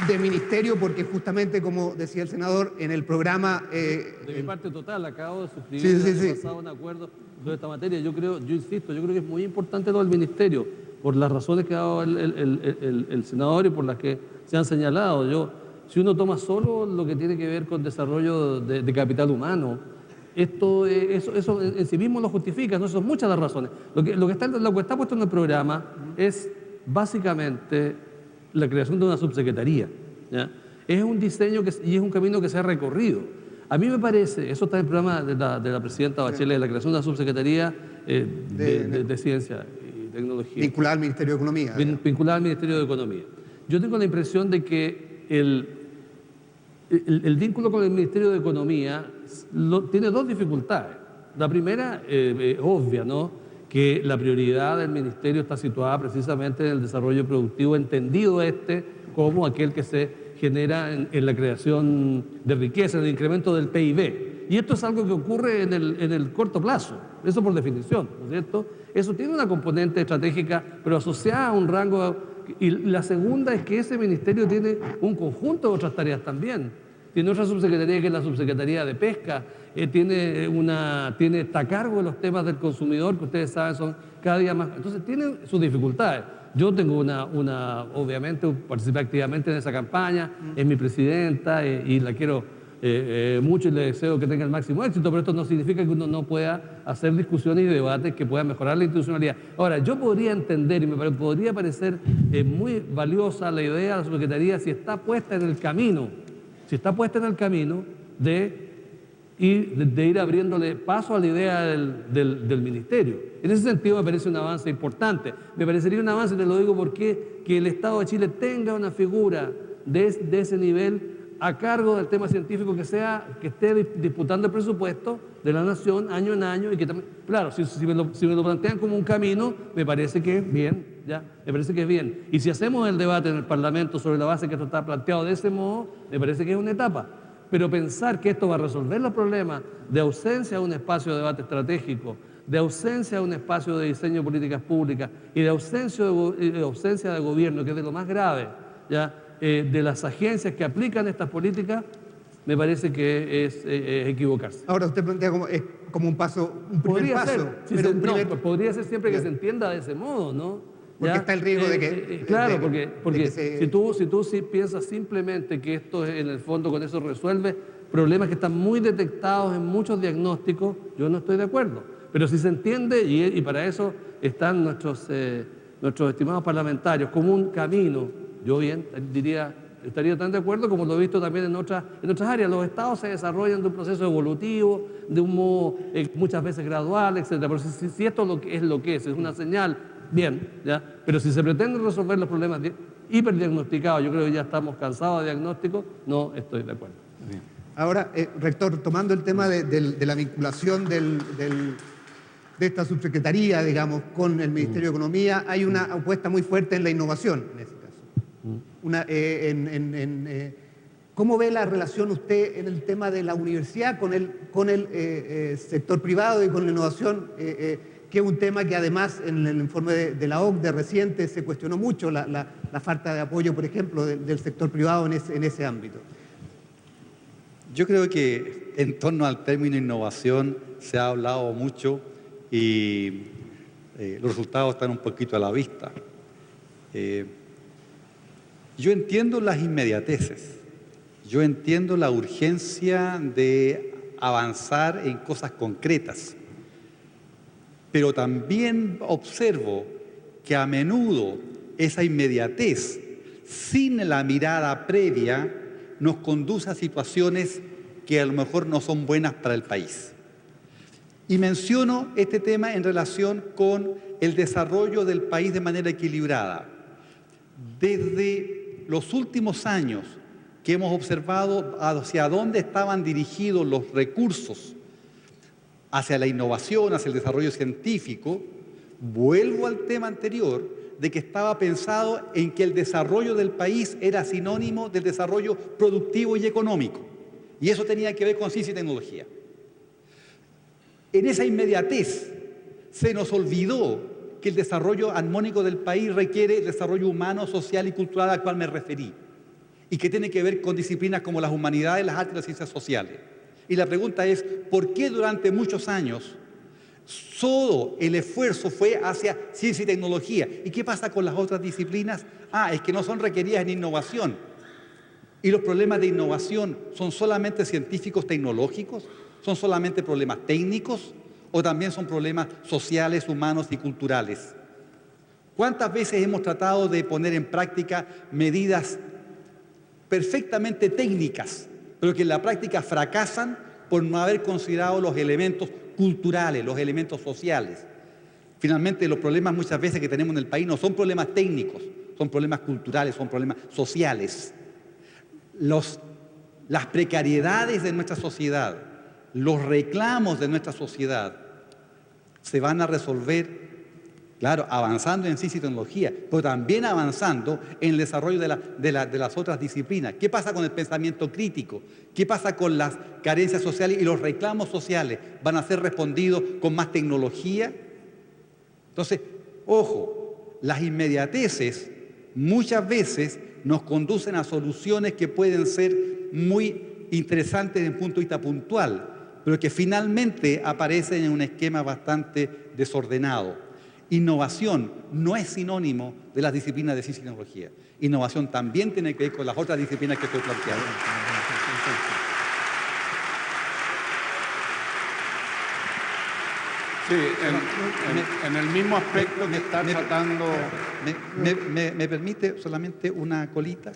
de ministerio, porque justamente, como decía el senador, en el programa... de mi parte total, acabo de suscribir pasado un acuerdo sobre esta materia. Yo insisto, yo creo que es muy importante todo el ministerio, por las razones que ha dado el senador y por las que se han señalado. Si uno toma solo lo que tiene que ver con desarrollo de capital humano, eso en sí mismo lo justifica, ¿no? Son muchas las razones. Lo que está puesto en el programa es básicamente la creación de una subsecretaría, ¿ya? es un diseño y es un camino que se ha recorrido. A mí me parece, eso está en el programa de la presidenta Bachelet, la creación de la subsecretaría de Ciencia y Tecnología. Vinculada al Ministerio de Economía. Vinculada al Ministerio de Economía. Yo tengo la impresión de que el vínculo con el Ministerio de Economía tiene dos dificultades. La primera, obvia, ¿no?, que la prioridad del Ministerio está situada precisamente en el desarrollo productivo, entendido como aquel que se genera en la creación de riqueza, en el incremento del PIB. Y esto es algo que ocurre en el corto plazo, eso por definición, ¿no es cierto? Eso tiene una componente estratégica, pero asociada a un rango. Y la segunda es que ese ministerio tiene un conjunto de otras tareas también. Tiene otra subsecretaría que es la subsecretaría de Pesca, está a cargo de los temas del consumidor, que ustedes saben son cada día más. Entonces tiene sus dificultades. Yo tengo obviamente participé activamente en esa campaña, es mi presidenta y la quiero mucho y le deseo que tenga el máximo éxito, pero esto no significa que uno no pueda hacer discusiones y debates que puedan mejorar la institucionalidad. Ahora, yo podría entender y me podría parecer muy valiosa la idea de la subsecretaría si está puesta en el camino, de ir abriéndole paso a la idea del ministerio. En ese sentido me parece un avance importante. Me parecería un avance, te lo digo porque, que el Estado de Chile tenga una figura de ese nivel a cargo del tema científico que esté disputando el presupuesto de la nación año en año y que también, claro, si me lo plantean como un camino, me parece que es bien, me parece que es bien. Y si hacemos el debate en el Parlamento sobre la base que esto está planteado de ese modo, me parece que es una etapa. Pero pensar que esto va a resolver los problemas de ausencia de un espacio de debate estratégico, de ausencia de un espacio de diseño de políticas públicas y de ausencia de gobierno, que es de lo más grave, de las agencias que aplican estas políticas, me parece que es equivocarse. Ahora usted plantea como un primer paso. Podría ser siempre que se entienda de ese modo, ¿no? Porque está el riesgo de que... Claro, porque si tú piensas simplemente que esto en el fondo con eso resuelve problemas que están muy detectados en muchos diagnósticos, yo no estoy de acuerdo. Pero si se entiende, y para eso están nuestros estimados parlamentarios, como un camino, yo estaría tan de acuerdo como lo he visto también en otras áreas. Los estados se desarrollan de un proceso evolutivo, de un modo muchas veces gradual, etc. Pero si esto es lo que es una señal, bien, pero si se pretende resolver los problemas hiperdiagnosticados, yo creo que ya estamos cansados de diagnósticos, no estoy de acuerdo. Bien. Ahora, rector, tomando el tema de la vinculación de esta subsecretaría, digamos, con el Ministerio de Economía, hay una apuesta muy fuerte en la innovación, en ese caso. ¿Cómo ve la relación usted en el tema de la universidad con el sector privado y con la innovación? Que es un tema que además en el informe de la OCDE reciente se cuestionó mucho la falta de apoyo, por ejemplo, del sector privado en ese ámbito. Yo creo que en torno al término innovación se ha hablado mucho y los resultados están un poquito a la vista. Yo entiendo las inmediateces, yo entiendo la urgencia de avanzar en cosas concretas, pero también observo que a menudo esa inmediatez, sin la mirada previa, nos conduce a situaciones que a lo mejor no son buenas para el país. Y menciono este tema en relación con el desarrollo del país de manera equilibrada. Desde los últimos años que hemos observado hacia dónde estaban dirigidos los recursos hacia la innovación, hacia el desarrollo científico, vuelvo al tema anterior de que estaba pensado en que el desarrollo del país era sinónimo del desarrollo productivo y económico. Y eso tenía que ver con ciencia y tecnología. En esa inmediatez se nos olvidó que el desarrollo armónico del país requiere el desarrollo humano, social y cultural al cual me referí, y que tiene que ver con disciplinas como las humanidades, las artes y las ciencias sociales. Y la pregunta es, ¿por qué durante muchos años todo el esfuerzo fue hacia ciencia y tecnología? ¿Y qué pasa con las otras disciplinas? Es que no son requeridas en innovación. ¿Y los problemas de innovación son solamente científicos tecnológicos? ¿Son solamente problemas técnicos? ¿O también son problemas sociales, humanos y culturales? ¿Cuántas veces hemos tratado de poner en práctica medidas perfectamente técnicas, pero que en la práctica fracasan por no haber considerado los elementos culturales, los elementos sociales. Finalmente, los problemas muchas veces que tenemos en el país no son problemas técnicos, son problemas culturales, son problemas sociales. Las precariedades de nuestra sociedad, los reclamos de nuestra sociedad se van a resolver, claro, avanzando en ciencia y tecnología, pero también avanzando en el desarrollo de las otras disciplinas. ¿Qué pasa con el pensamiento crítico? ¿Qué pasa con las carencias sociales y los reclamos sociales? ¿Van a ser respondidos con más tecnología? Entonces, ojo, las inmediateces muchas veces nos conducen a soluciones que pueden ser muy interesantes desde un punto de vista puntual, pero que finalmente aparecen en un esquema bastante desordenado. Innovación no es sinónimo de las disciplinas de ciencia y tecnología. Innovación también tiene que ver con las otras disciplinas que estoy planteando. Sí, en el mismo aspecto que está tratando... ¿Me permite solamente una colita?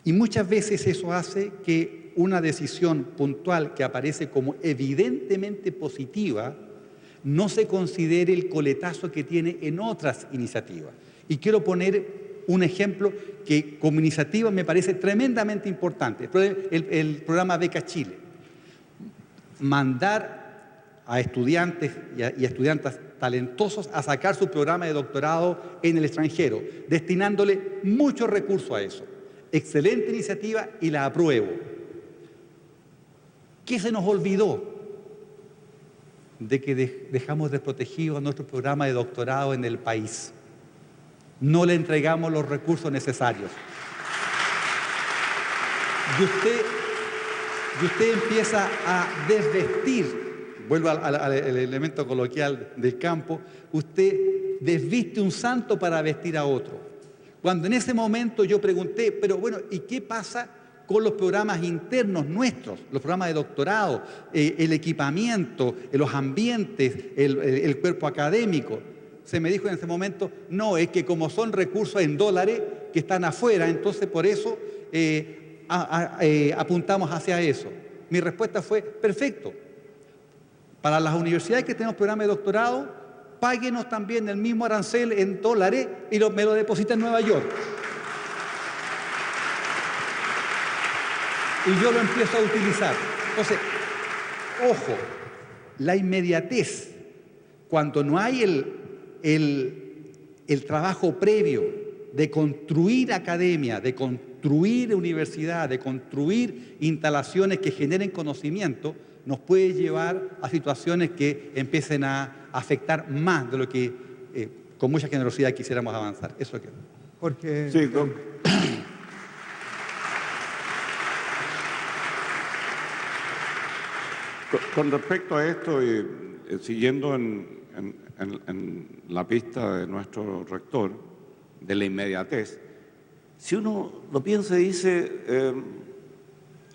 Y muchas veces eso hace que una decisión puntual que aparece como evidentemente positiva no se considere el coletazo que tiene en otras iniciativas. Y quiero poner un ejemplo que como iniciativa me parece tremendamente importante, el programa Beca Chile. Mandar a estudiantes y a estudiantas talentosos a sacar su programa de doctorado en el extranjero, destinándole muchos recursos a eso. Excelente iniciativa y la apruebo. ¿Qué se nos olvidó? De que dejamos desprotegido a nuestro programa de doctorado en el país. No le entregamos los recursos necesarios. Y usted empieza a desvestir, vuelvo al elemento coloquial del campo, usted desviste un santo para vestir a otro. Cuando en ese momento yo pregunté, pero bueno, ¿y qué pasa con los programas internos nuestros, los programas de doctorado, el equipamiento, los ambientes, el cuerpo académico? Se me dijo en ese momento, no, es que como son recursos en dólares que están afuera, entonces por eso apuntamos hacia eso. Mi respuesta fue, perfecto. Para las universidades que tenemos programa de doctorado, páguenos también el mismo arancel en dólares y me lo deposita en Nueva York. Y yo lo empiezo a utilizar. Entonces, ojo, la inmediatez, cuando no hay el trabajo previo de construir academia, de construir universidad, de construir instalaciones que generen conocimiento, nos puede llevar a situaciones que empiecen a afectar más de lo que con mucha generosidad quisiéramos avanzar. Eso es que... Jorge... Sí, con respecto a esto, y siguiendo en la pista de nuestro rector, de la inmediatez, si uno lo piensa y dice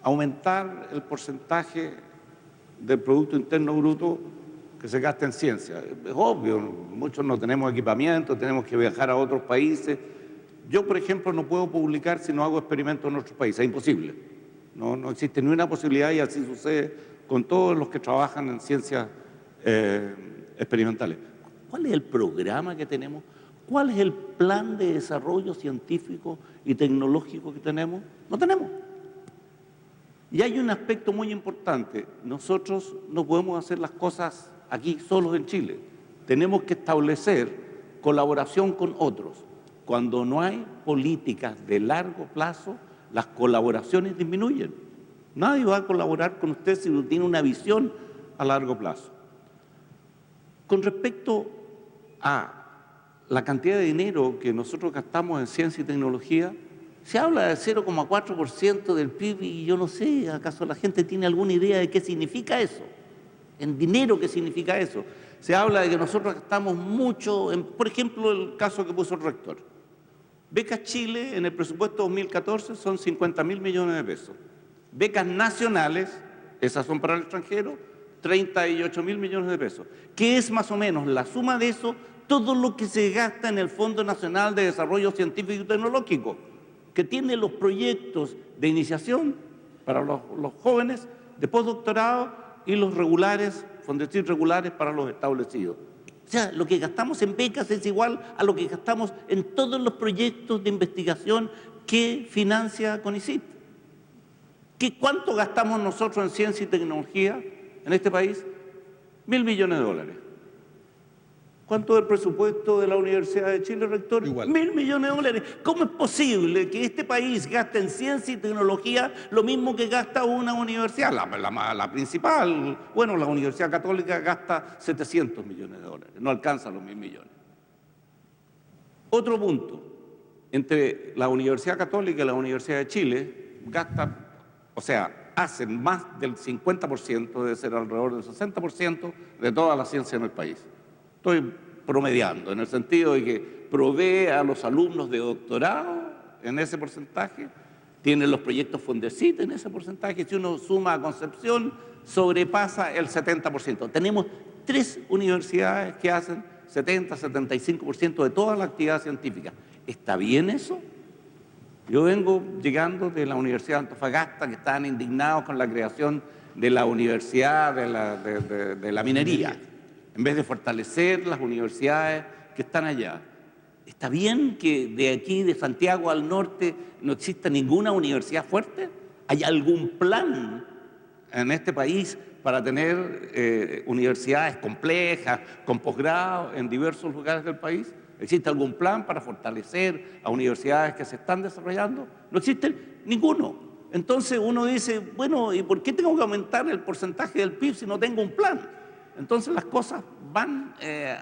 aumentar el porcentaje del Producto Interno Bruto que se gasta en ciencia. Es obvio, muchos no tenemos equipamiento, tenemos que viajar a otros países. Yo, por ejemplo, no puedo publicar si no hago experimentos en otros países, es imposible. No existe ni una posibilidad y así sucede con todos los que trabajan en ciencias experimentales. ¿Cuál es el programa que tenemos? ¿Cuál es el plan de desarrollo científico y tecnológico que tenemos? No tenemos. Y hay un aspecto muy importante. Nosotros no podemos hacer las cosas aquí solos en Chile. Tenemos que establecer colaboración con otros. Cuando no hay políticas de largo plazo, las colaboraciones disminuyen. Nadie va a colaborar con usted si no tiene una visión a largo plazo. Con respecto a la cantidad de dinero que nosotros gastamos en ciencia y tecnología, se habla del 0,4% del PIB y yo no sé, ¿acaso la gente tiene alguna idea de qué significa eso? En dinero, ¿qué significa eso? Se habla de que nosotros gastamos mucho, por ejemplo, el caso que puso el rector. Becas Chile en el presupuesto 2014 son 50.000 millones de pesos. Becas nacionales, esas son para el extranjero, 38.000 millones de pesos. ¿Qué es más o menos la suma de eso? todo lo que se gasta en el Fondo Nacional de Desarrollo Científico y Tecnológico, que tiene los proyectos de iniciación para los jóvenes, de postdoctorado y los regulares, Fondesit regulares para los establecidos. O sea, lo que gastamos en becas es igual a lo que gastamos en todos los proyectos de investigación que financia CONICYT. ¿Cuánto gastamos nosotros en ciencia y tecnología en este país? 1.000 millones de dólares. ¿Cuánto es el presupuesto de la Universidad de Chile, rector? Igual. 1.000 millones de dólares. ¿Cómo es posible que este país gaste en ciencia y tecnología lo mismo que gasta una universidad? La principal, bueno, la Universidad Católica gasta 700 millones de dólares, no alcanza los 1.000 millones. Otro punto, entre la Universidad Católica y la Universidad de Chile gastan, o sea, hacen más del 50%, debe ser alrededor del 60% de toda la ciencia en el país. Estoy promediando, en el sentido de que provee a los alumnos de doctorado en ese porcentaje, tienen los proyectos Fondesit en ese porcentaje, si uno suma a Concepción, sobrepasa el 70%. Tenemos 3 universidades que hacen 70-75% de toda la actividad científica. ¿Está bien eso? Yo vengo llegando de la Universidad de Antofagasta, que estaban indignados con la creación de la Universidad de la Minería, en vez de fortalecer las universidades que están allá. ¿Está bien que de aquí, de Santiago al norte, no exista ninguna universidad fuerte? ¿Hay algún plan en este país para tener universidades complejas, con posgrado en diversos lugares del país? ¿Existe algún plan para fortalecer a universidades que se están desarrollando? No existe ninguno. Entonces uno dice, bueno, ¿y por qué tengo que aumentar el porcentaje del PIB si no tengo un plan? Entonces las cosas van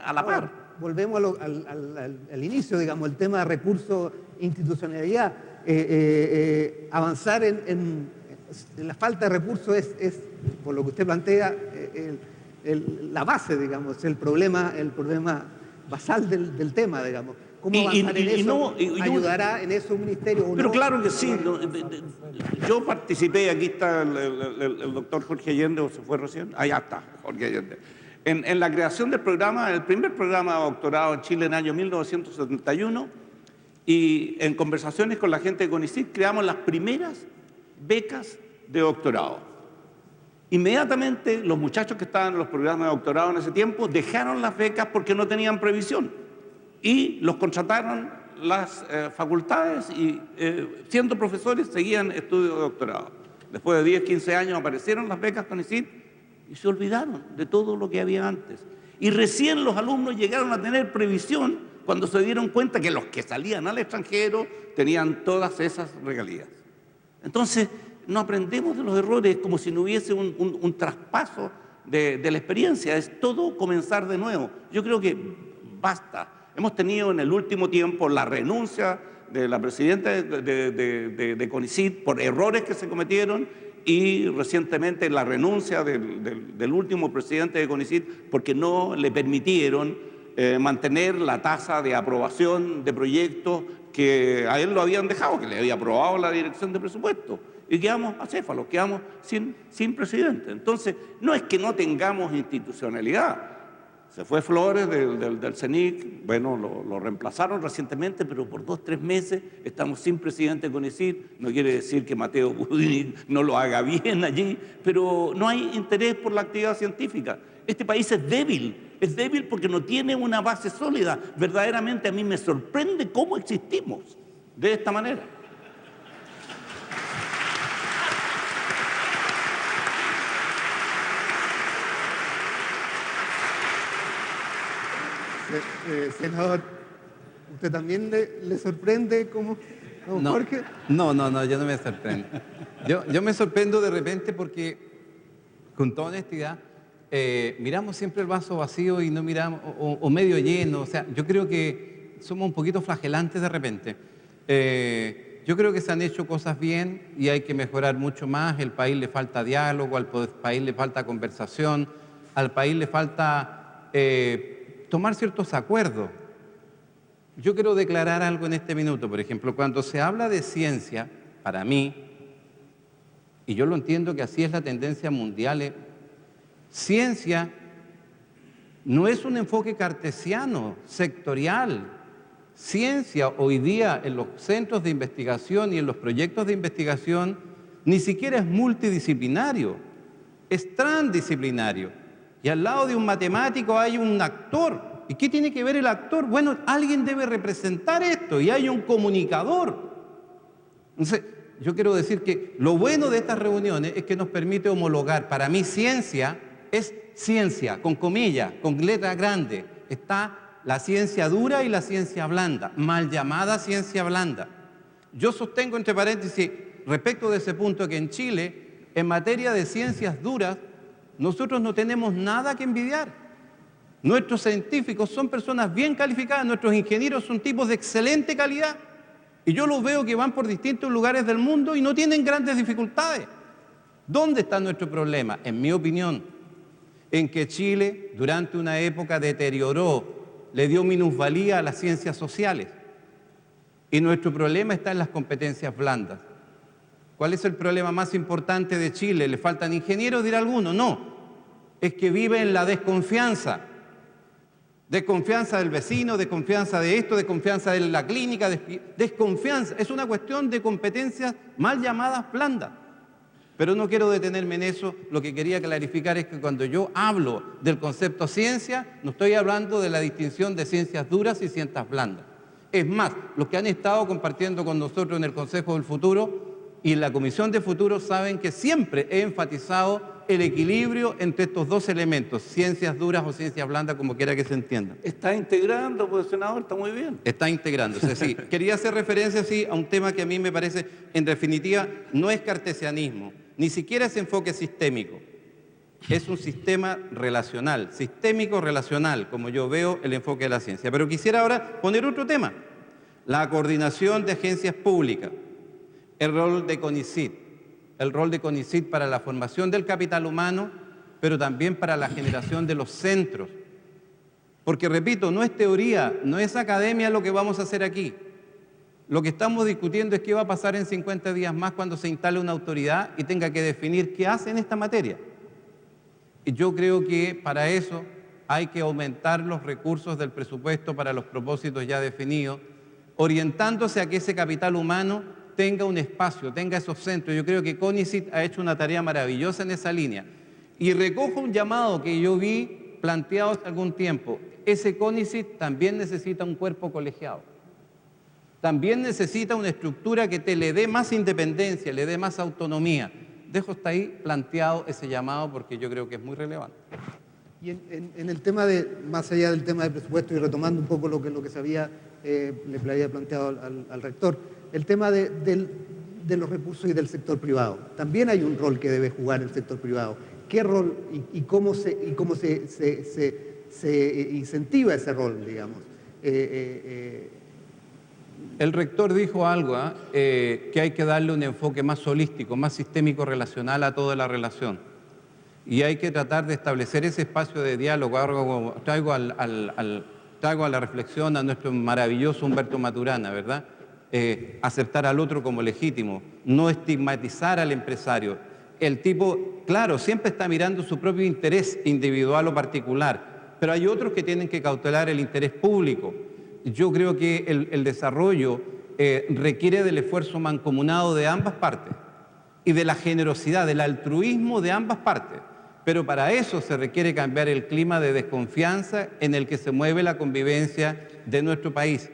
a la par. Volvemos al inicio, digamos, el tema de recursos, institucionalidad. Avanzar en la falta de recursos es, por lo que usted plantea, la base, digamos, el problema basal del tema, digamos. ¿Cómo avanzar en eso? ¿Ayudará en eso un ministerio o pero no? Claro que sí. Yo participé, aquí está el doctor Jorge Allende, ¿o se fue recién? Allá está, Jorge Allende. En la creación del programa, el primer programa de doctorado en Chile en el año 1971, y en conversaciones con la gente de CONICYT creamos las primeras becas de doctorado. Inmediatamente los muchachos que estaban en los programas de doctorado en ese tiempo dejaron las becas porque no tenían previsión y los contrataron las facultades y siendo profesores seguían estudios de doctorado. Después de 10, 15 años aparecieron las becas CONICYT y se olvidaron de todo lo que había antes. Y recién los alumnos llegaron a tener previsión cuando se dieron cuenta que los que salían al extranjero tenían todas esas regalías. Entonces, no aprendemos de los errores como si no hubiese un traspaso de la experiencia. Es todo comenzar de nuevo. Yo creo que basta. Hemos tenido en el último tiempo la renuncia de la presidenta de CONICYT por errores que se cometieron y recientemente la renuncia del último presidente de CONICYT porque no le permitieron mantener la tasa de aprobación de proyectos que a él lo habían dejado, que le había aprobado la dirección de presupuesto. Y quedamos acéfalos, quedamos sin presidente. Entonces, no es que no tengamos institucionalidad. Se fue Flores del CENIC, bueno, lo reemplazaron recientemente, pero por 2 o 3 meses estamos sin presidente de CONICYT. No quiere decir que Mateo Budini no lo haga bien allí, pero no hay interés por la actividad científica. Este país es débil porque no tiene una base sólida. Verdaderamente a mí me sorprende cómo existimos de esta manera. Senador, ¿usted también le sorprende como don Jorge? No, yo no me sorprendo. Yo me sorprendo de repente porque, con toda honestidad, miramos siempre el vaso vacío y no miramos, o medio lleno. O sea, yo creo que somos un poquito flagelantes de repente. Yo creo que se han hecho cosas bien y hay que mejorar mucho más. Al país le falta diálogo, al país le falta conversación, al país le falta tomar ciertos acuerdos. Yo quiero declarar algo en este minuto. Por ejemplo, cuando se habla de ciencia, para mí, y yo lo entiendo que así es la tendencia mundial, ciencia No es un enfoque cartesiano, sectorial. Ciencia hoy día en los centros de investigación y en los proyectos de investigación ni siquiera es multidisciplinario, es transdisciplinario. Y al lado de un matemático hay un actor. ¿Y qué tiene que ver el actor? Bueno, alguien debe representar esto y hay un comunicador. Entonces, yo quiero decir que lo bueno de estas reuniones es que nos permite homologar. Para mí, ciencia es ciencia, con comillas, con letra grande. Está la ciencia dura y la ciencia blanda, mal llamada ciencia blanda. Yo sostengo, entre paréntesis, respecto de ese punto, que en Chile, en materia de ciencias duras, nosotros no tenemos nada que envidiar. Nuestros científicos son personas bien calificadas, nuestros ingenieros son tipos de excelente calidad. Y yo los veo que van por distintos lugares del mundo y no tienen grandes dificultades. ¿Dónde está nuestro problema? En mi opinión, en que Chile durante una época deterioró, le dio minusvalía a las ciencias sociales. Y nuestro problema está en las competencias blandas. ¿Cuál es el problema más importante de Chile? ¿Le faltan ingenieros, dirá alguno? No, es que vive en la desconfianza. Desconfianza del vecino, desconfianza de esto, desconfianza de la clínica, desconfianza. Es una cuestión de competencias mal llamadas blandas. Pero no quiero detenerme en eso. Lo que quería clarificar es que cuando yo hablo del concepto ciencia, no estoy hablando de la distinción de ciencias duras y ciencias blandas. Es más, los que han estado compartiendo con nosotros en el Consejo del Futuro y en la Comisión de Futuro saben que siempre he enfatizado el equilibrio entre estos dos elementos, ciencias duras o ciencias blandas, como quiera que se entienda. Está integrando, pues, senador, está muy bien. Está integrándose, sí. Quería hacer referencia, sí, a un tema que a mí me parece, en definitiva, no es cartesianismo, ni siquiera es enfoque sistémico. Es un sistema relacional, sistémico-relacional, como yo veo el enfoque de la ciencia. Pero quisiera ahora poner otro tema, la coordinación de agencias públicas, el rol de CONICYT. El rol de CONICYT para la formación del capital humano, pero también para la generación de los centros. Porque, repito, no es teoría, no es academia lo que vamos a hacer aquí. Lo que estamos discutiendo es qué va a pasar en 50 días más cuando se instale una autoridad y tenga que definir qué hace en esta materia. Y yo creo que para eso hay que aumentar los recursos del presupuesto para los propósitos ya definidos, orientándose a que ese capital humano tenga un espacio, tenga esos centros. Yo creo que CONICYT ha hecho una tarea maravillosa en esa línea. Y recojo un llamado que yo vi planteado hace algún tiempo. Ese CONICYT también necesita un cuerpo colegiado. También necesita una estructura que le dé más independencia, le dé más autonomía. Dejo hasta ahí planteado ese llamado porque yo creo que es muy relevante. Y en el tema de, más allá del tema del presupuesto y retomando un poco lo que se había, le había planteado al rector, el tema de los recursos y del sector privado. También hay un rol que debe jugar el sector privado. ¿Qué rol y cómo se incentiva ese rol, digamos? El rector dijo algo, que hay que darle un enfoque más holístico, más sistémico relacional a toda la relación. Y hay que tratar de establecer ese espacio de diálogo. Traigo a la reflexión a nuestro maravilloso Humberto Maturana, ¿verdad? Aceptar al otro como legítimo, no estigmatizar al empresario. El tipo, claro, siempre está mirando su propio interés individual o particular, pero hay otros que tienen que cautelar el interés público. Yo creo que el desarrollo requiere del esfuerzo mancomunado de ambas partes y de la generosidad, del altruismo de ambas partes. Pero para eso se requiere cambiar el clima de desconfianza en el que se mueve la convivencia de nuestro país.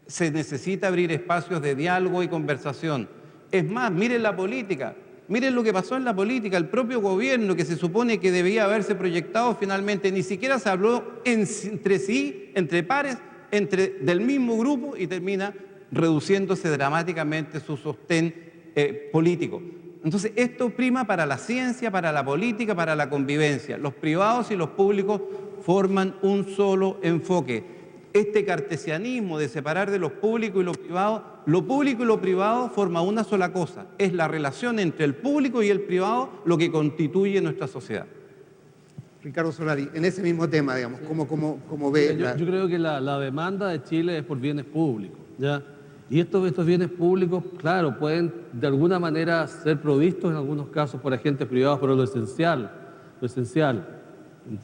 Se necesita abrir espacios de diálogo y conversación. Es más, miren la política, miren lo que pasó en la política, el propio gobierno que se supone que debía haberse proyectado finalmente, ni siquiera se habló entre sí, entre pares, del mismo grupo y termina reduciéndose dramáticamente su sostén político. Entonces, esto prima para la ciencia, para la política, para la convivencia. Los privados y los públicos forman un solo enfoque. Este cartesianismo de separar de lo público y lo público y lo privado forma una sola cosa. Es la relación entre el público y el privado lo que constituye nuestra sociedad. Ricardo Solari, en ese mismo tema, digamos, ¿cómo ve? Yo creo que la demanda de Chile es por bienes públicos, ¿ya? Y estos bienes públicos, claro, pueden de alguna manera ser provistos en algunos casos por agentes privados, pero lo esencial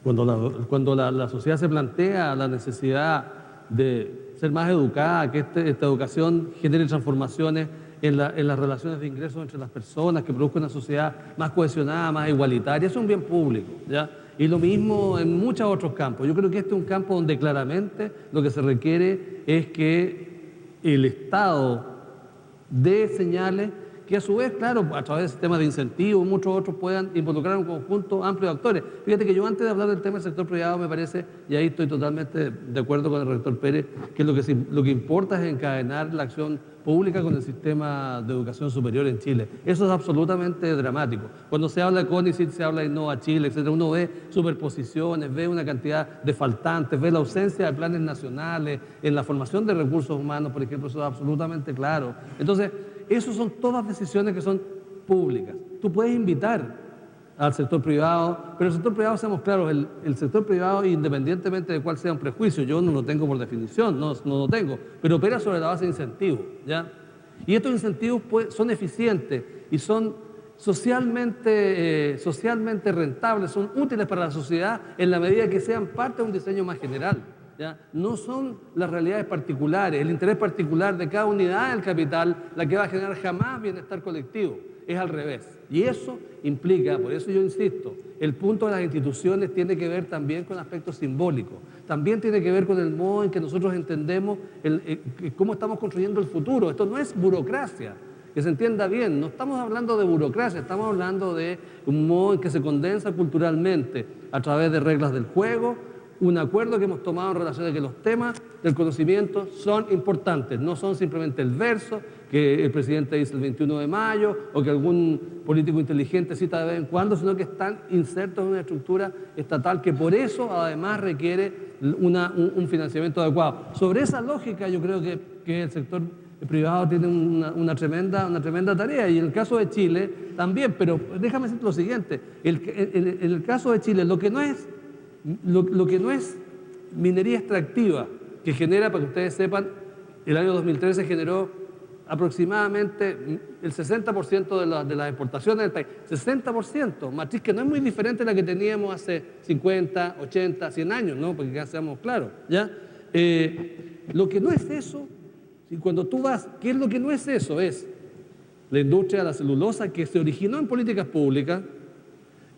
Cuando la sociedad se plantea la necesidad de ser más educada, que esta educación genere transformaciones en las relaciones de ingresos entre las personas, que produzca una sociedad más cohesionada, más igualitaria, es un bien público, ¿ya? Y lo mismo en muchos otros campos. Yo creo que este es un campo donde claramente lo que se requiere es que el Estado dé señales que a su vez, claro, a través de sistemas de incentivos, muchos otros puedan involucrar un conjunto amplio de actores. Fíjate que yo antes de hablar del tema del sector privado me parece, y ahí estoy totalmente de acuerdo con el rector Pérez, que lo que importa es encadenar la acción pública con el sistema de educación superior en Chile. Eso es absolutamente dramático. Cuando se habla de CONICYT, se habla de Innova Chile, etc., uno ve superposiciones, ve una cantidad de faltantes, ve la ausencia de planes nacionales, en la formación de recursos humanos, por ejemplo, eso es absolutamente claro. Entonces, esas son todas decisiones que son públicas. Tú puedes invitar al sector privado, pero el sector privado, seamos claros, el sector privado, independientemente de cuál sea un prejuicio, yo no lo tengo por definición, no lo tengo, pero opera sobre la base de incentivos, ¿ya? Y estos incentivos son eficientes y son socialmente rentables, son útiles para la sociedad en la medida que sean parte de un diseño más general, ¿ya? No son las realidades particulares, el interés particular de cada unidad del capital la que va a generar jamás bienestar colectivo, es al revés. Y eso implica, por eso yo insisto, el punto de las instituciones tiene que ver también con aspectos simbólicos, también tiene que ver con el modo en que nosotros entendemos cómo estamos construyendo el futuro. Esto no es burocracia, que se entienda bien, no estamos hablando de burocracia, estamos hablando de un modo en que se condensa culturalmente a través de reglas del juego, un acuerdo que hemos tomado en relación a que los temas del conocimiento son importantes, no son simplemente el verso que el presidente dice el 21 de mayo o que algún político inteligente cita de vez en cuando, sino que están insertos en una estructura estatal que por eso además requiere un financiamiento adecuado. Sobre esa lógica yo creo que el sector privado tiene una tremenda tarea, y en el caso de Chile también, pero déjame decir lo siguiente, en el caso de Chile lo que no es minería extractiva, que genera, para que ustedes sepan, el año 2013 generó aproximadamente el 60% de las exportaciones del país. 60%, matriz que no es muy diferente a la que teníamos hace 50, 80, 100 años, ¿no? Porque ya seamos claros, ¿ya? Lo que no es eso, y cuando tú vas, ¿qué es lo que no es eso? Es la industria de la celulosa que se originó en políticas públicas,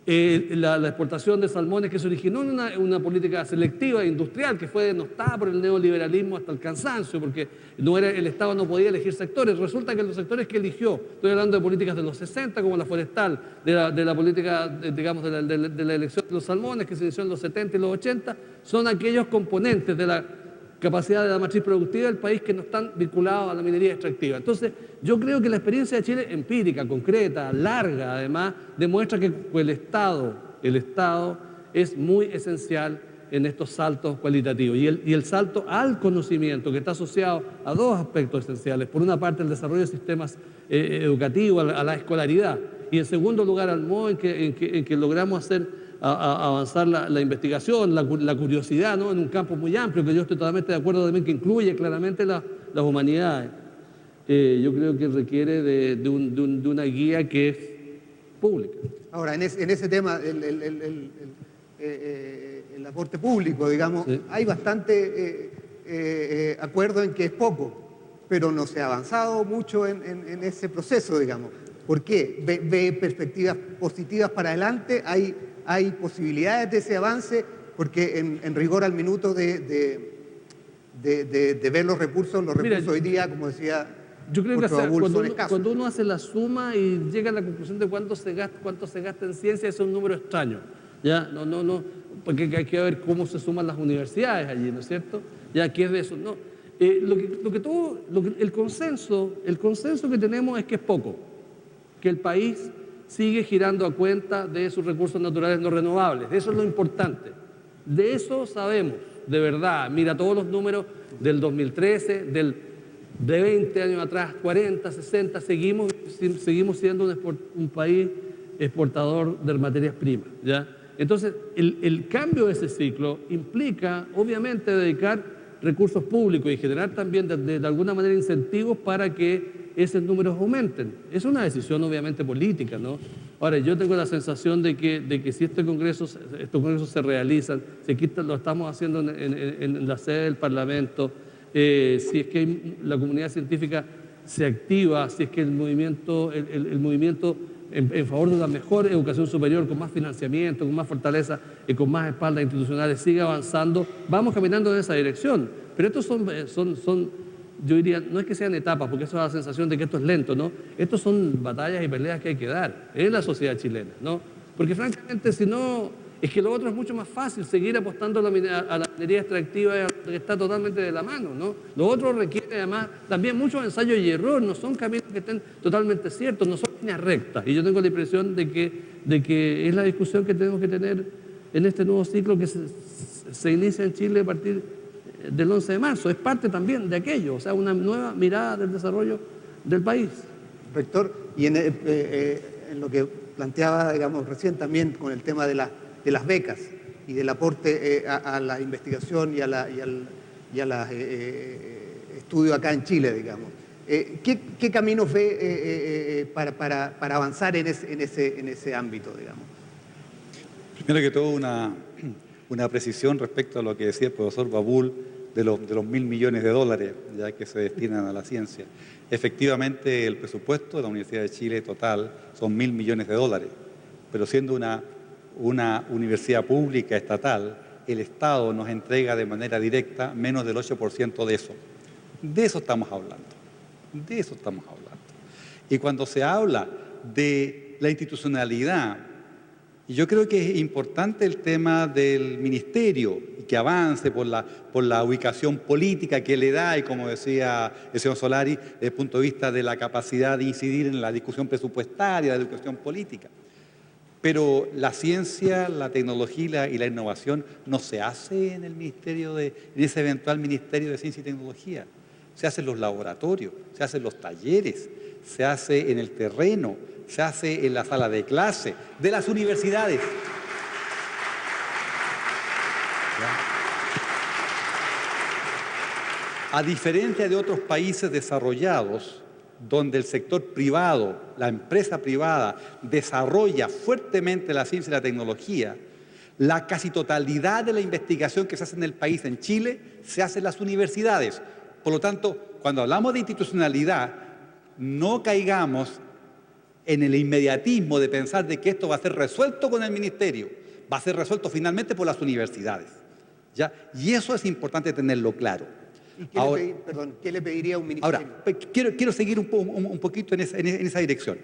la exportación de salmones que se originó en una política selectiva e industrial que fue denostada por el neoliberalismo hasta el cansancio, porque el Estado no podía elegir sectores. Resulta que los sectores que eligió, estoy hablando de políticas de los 60 como la forestal, de la política, digamos, de la elección de los salmones que se inició en los 70 y los 80, son aquellos componentes de la capacidad de la matriz productiva del país que no están vinculados a la minería extractiva. Entonces, yo creo que la experiencia de Chile, empírica, concreta, larga, además, demuestra que el Estado es muy esencial en estos saltos cualitativos. Y el salto al conocimiento, que está asociado a dos aspectos esenciales. Por una parte, el desarrollo de sistemas educativos, a la escolaridad. Y en segundo lugar, al modo en que logramos avanzar la investigación, la curiosidad, ¿no? En un campo muy amplio, que yo estoy totalmente de acuerdo también, que incluye claramente las humanidades. Yo creo que requiere de una guía que es pública. Ahora, en ese tema, el aporte público, digamos, sí, hay bastante acuerdo en que es poco, pero no se ha avanzado mucho en ese proceso, digamos. ¿Por qué? ¿Ve perspectivas positivas para adelante? ¿Hay posibilidades de ese avance? Porque en rigor al minuto de ver los recursos hoy día, como decía, yo creo que cuando uno hace la suma y llega a la conclusión de cuánto se gasta en ciencia, es un número extraño, ¿ya? No, porque hay que ver cómo se suman las universidades allí, ¿no es cierto? Ya, ¿qué es de eso? No. El consenso que tenemos es que es poco, que el país sigue girando a cuenta de sus recursos naturales no renovables. Eso es lo importante. De eso sabemos, de verdad. Mira todos los números del 2013, de 20 años atrás, 40, 60, seguimos siendo un país exportador de materias primas, ¿ya? Entonces, el cambio de ese ciclo implica, obviamente, dedicar recursos públicos y generar también, de alguna manera, incentivos para que esos números aumenten. Es una decisión obviamente política, ¿no? Ahora, yo tengo la sensación de que si estos congresos se realizan, si aquí lo estamos haciendo en la sede del Parlamento, si es que la comunidad científica se activa, si es que el movimiento en favor de una mejor educación superior, con más financiamiento, con más fortaleza y con más espaldas institucionales, sigue avanzando, vamos caminando en esa dirección. Pero estos son, yo diría, no es que sean etapas, porque eso da la sensación de que esto es lento, ¿no? Estos son batallas y peleas que hay que dar en la sociedad chilena, ¿no? Porque francamente, si no, es que lo otro es mucho más fácil, seguir apostando a la minería extractiva que está totalmente de la mano, ¿no? Lo otro requiere además también muchos ensayos y error, no son caminos que estén totalmente ciertos, no son líneas rectas. Y yo tengo la impresión de que es la discusión que tenemos que tener en este nuevo ciclo que se inicia en Chile a partir del 11 de marzo. Es parte también de aquello, o sea, una nueva mirada del desarrollo del país. Rector, y en lo que planteaba, digamos, recién también con el tema de las becas y del aporte a la investigación y al estudio acá en Chile, digamos. ¿Qué caminos ve para avanzar en ese ámbito, digamos? Primero que todo, una precisión respecto a lo que decía el profesor Babul de los 1.000 millones de dólares ya que se destinan a la ciencia. Efectivamente, el presupuesto de la Universidad de Chile total son 1.000 millones de dólares, pero siendo una universidad pública estatal, el Estado nos entrega de manera directa menos del 8% de eso. De eso estamos hablando. De eso estamos hablando. Y cuando se habla de la institucionalidad, yo creo que es importante el tema del ministerio y que avance por la ubicación política que le da y, como decía el señor Solari, desde el punto de vista de la capacidad de incidir en la discusión presupuestaria, de la discusión política. Pero la ciencia, la tecnología y la innovación no se hace en el ministerio en ese eventual Ministerio de Ciencia y Tecnología. Se hace en los laboratorios, se hace en los talleres, se hace en el terreno, se hace en la sala de clase de las universidades. A diferencia de otros países desarrollados, donde el sector privado, la empresa privada, desarrolla fuertemente la ciencia y la tecnología, la casi totalidad de la investigación que se hace en el país, en Chile, se hace en las universidades. Por lo tanto, cuando hablamos de institucionalidad, no caigamos en el inmediatismo de pensar de que esto va a ser resuelto con el ministerio, va a ser resuelto finalmente por las universidades, ¿ya? Y eso es importante tenerlo claro. ¿Y qué le pediría a un ministerio? Ahora, quiero seguir un poquito en esa dirección.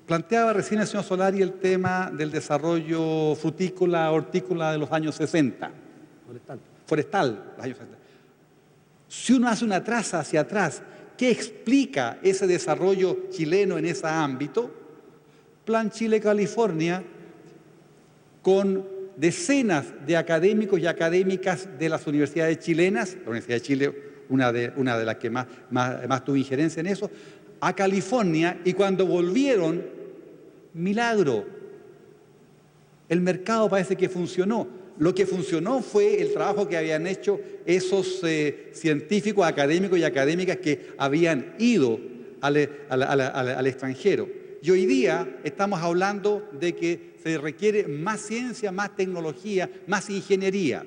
Planteaba recién el señor Solari el tema del desarrollo frutícola, hortícola de los años 60. Forestal, los años 60. Si uno hace una traza hacia atrás, ¿qué explica ese desarrollo chileno en ese ámbito? Plan Chile-California, con decenas de académicos y académicas de las universidades chilenas, la Universidad de Chile, una de las que más tuvo injerencia en eso, a California, y cuando volvieron, milagro, el mercado parece que funcionó. Lo que funcionó fue el trabajo que habían hecho esos científicos, académicos y académicas que habían ido al extranjero. Y hoy día estamos hablando de que se requiere más ciencia, más tecnología, más ingeniería.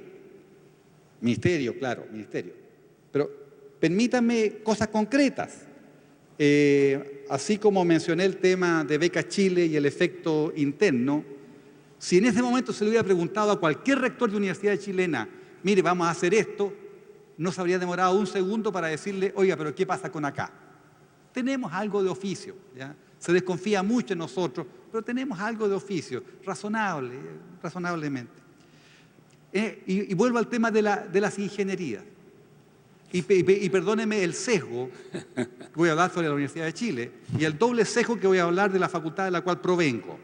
Ministerio, claro, ministerio. Pero permítanme cosas concretas. Así como mencioné el tema de Becas Chile y el efecto interno, si en ese momento se le hubiera preguntado a cualquier rector de universidad chilena, mire, vamos a hacer esto, no se habría demorado un segundo para decirle, oiga, pero ¿qué pasa con acá? Tenemos algo de oficio, ¿ya? Se desconfía mucho en nosotros, pero tenemos algo de oficio, razonablemente. Y vuelvo al tema de las ingenierías. Y perdóneme el sesgo que voy a hablar sobre la Universidad de Chile y el doble sesgo que voy a hablar de la facultad de la cual provengo.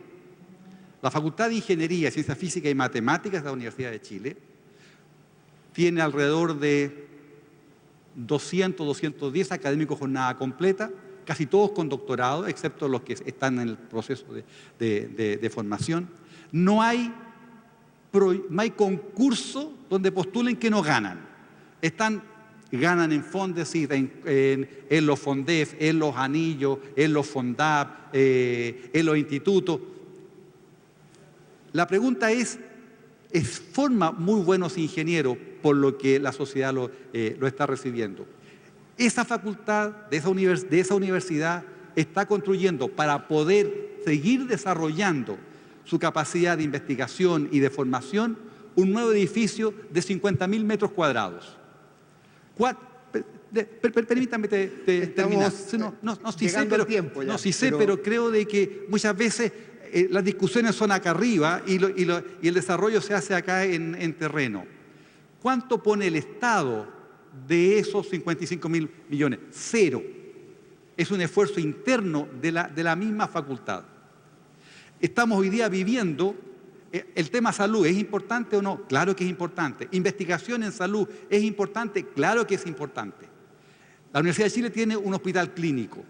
La Facultad de Ingeniería, Ciencia Física y Matemáticas de la Universidad de Chile tiene alrededor de 200, 210 académicos jornada completa, casi todos con doctorado, excepto los que están en el proceso de formación. No hay concurso donde postulen que no ganan. Están ganan en Fondesit, en los Fondef, en los anillos, en los Fondap, en los institutos. La pregunta es, ¿forma muy buenos ingenieros por lo que la sociedad lo está recibiendo? Esa facultad de esa universidad está construyendo para poder seguir desarrollando su capacidad de investigación y de formación un nuevo edificio de 50.000 metros cuadrados. Permítame terminar. Pero creo de que muchas veces las discusiones son acá arriba y el desarrollo se hace acá en terreno. ¿Cuánto pone el Estado de esos 55.000 millones? Cero. Es un esfuerzo interno de la misma facultad. Estamos hoy día viviendo, el tema salud, ¿es importante o no? Claro que es importante. Investigación en salud, ¿es importante? Claro que es importante. La Universidad de Chile tiene un hospital clínico.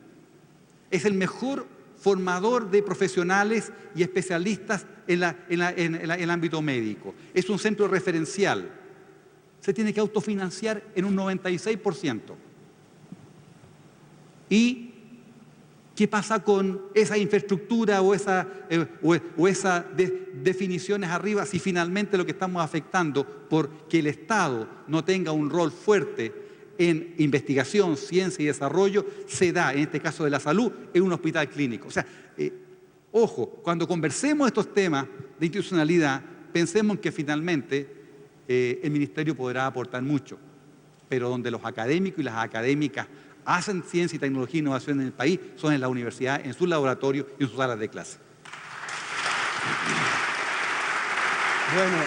Es el mejor formador de profesionales y especialistas en el ámbito médico. Es un centro referencial. Se tiene que autofinanciar en un 96%. ¿Y qué pasa con esa infraestructura o esas definiciones arriba si finalmente lo que estamos afectando por que el Estado no tenga un rol fuerte en investigación, ciencia y desarrollo se da, en este caso de la salud, en un hospital clínico? O sea, ojo, cuando conversemos estos temas de institucionalidad, pensemos que finalmente el Ministerio podrá aportar mucho, pero donde los académicos y las académicas hacen ciencia y tecnología e innovación en el país son en la universidad, en sus laboratorios y en sus salas de clase. Bueno,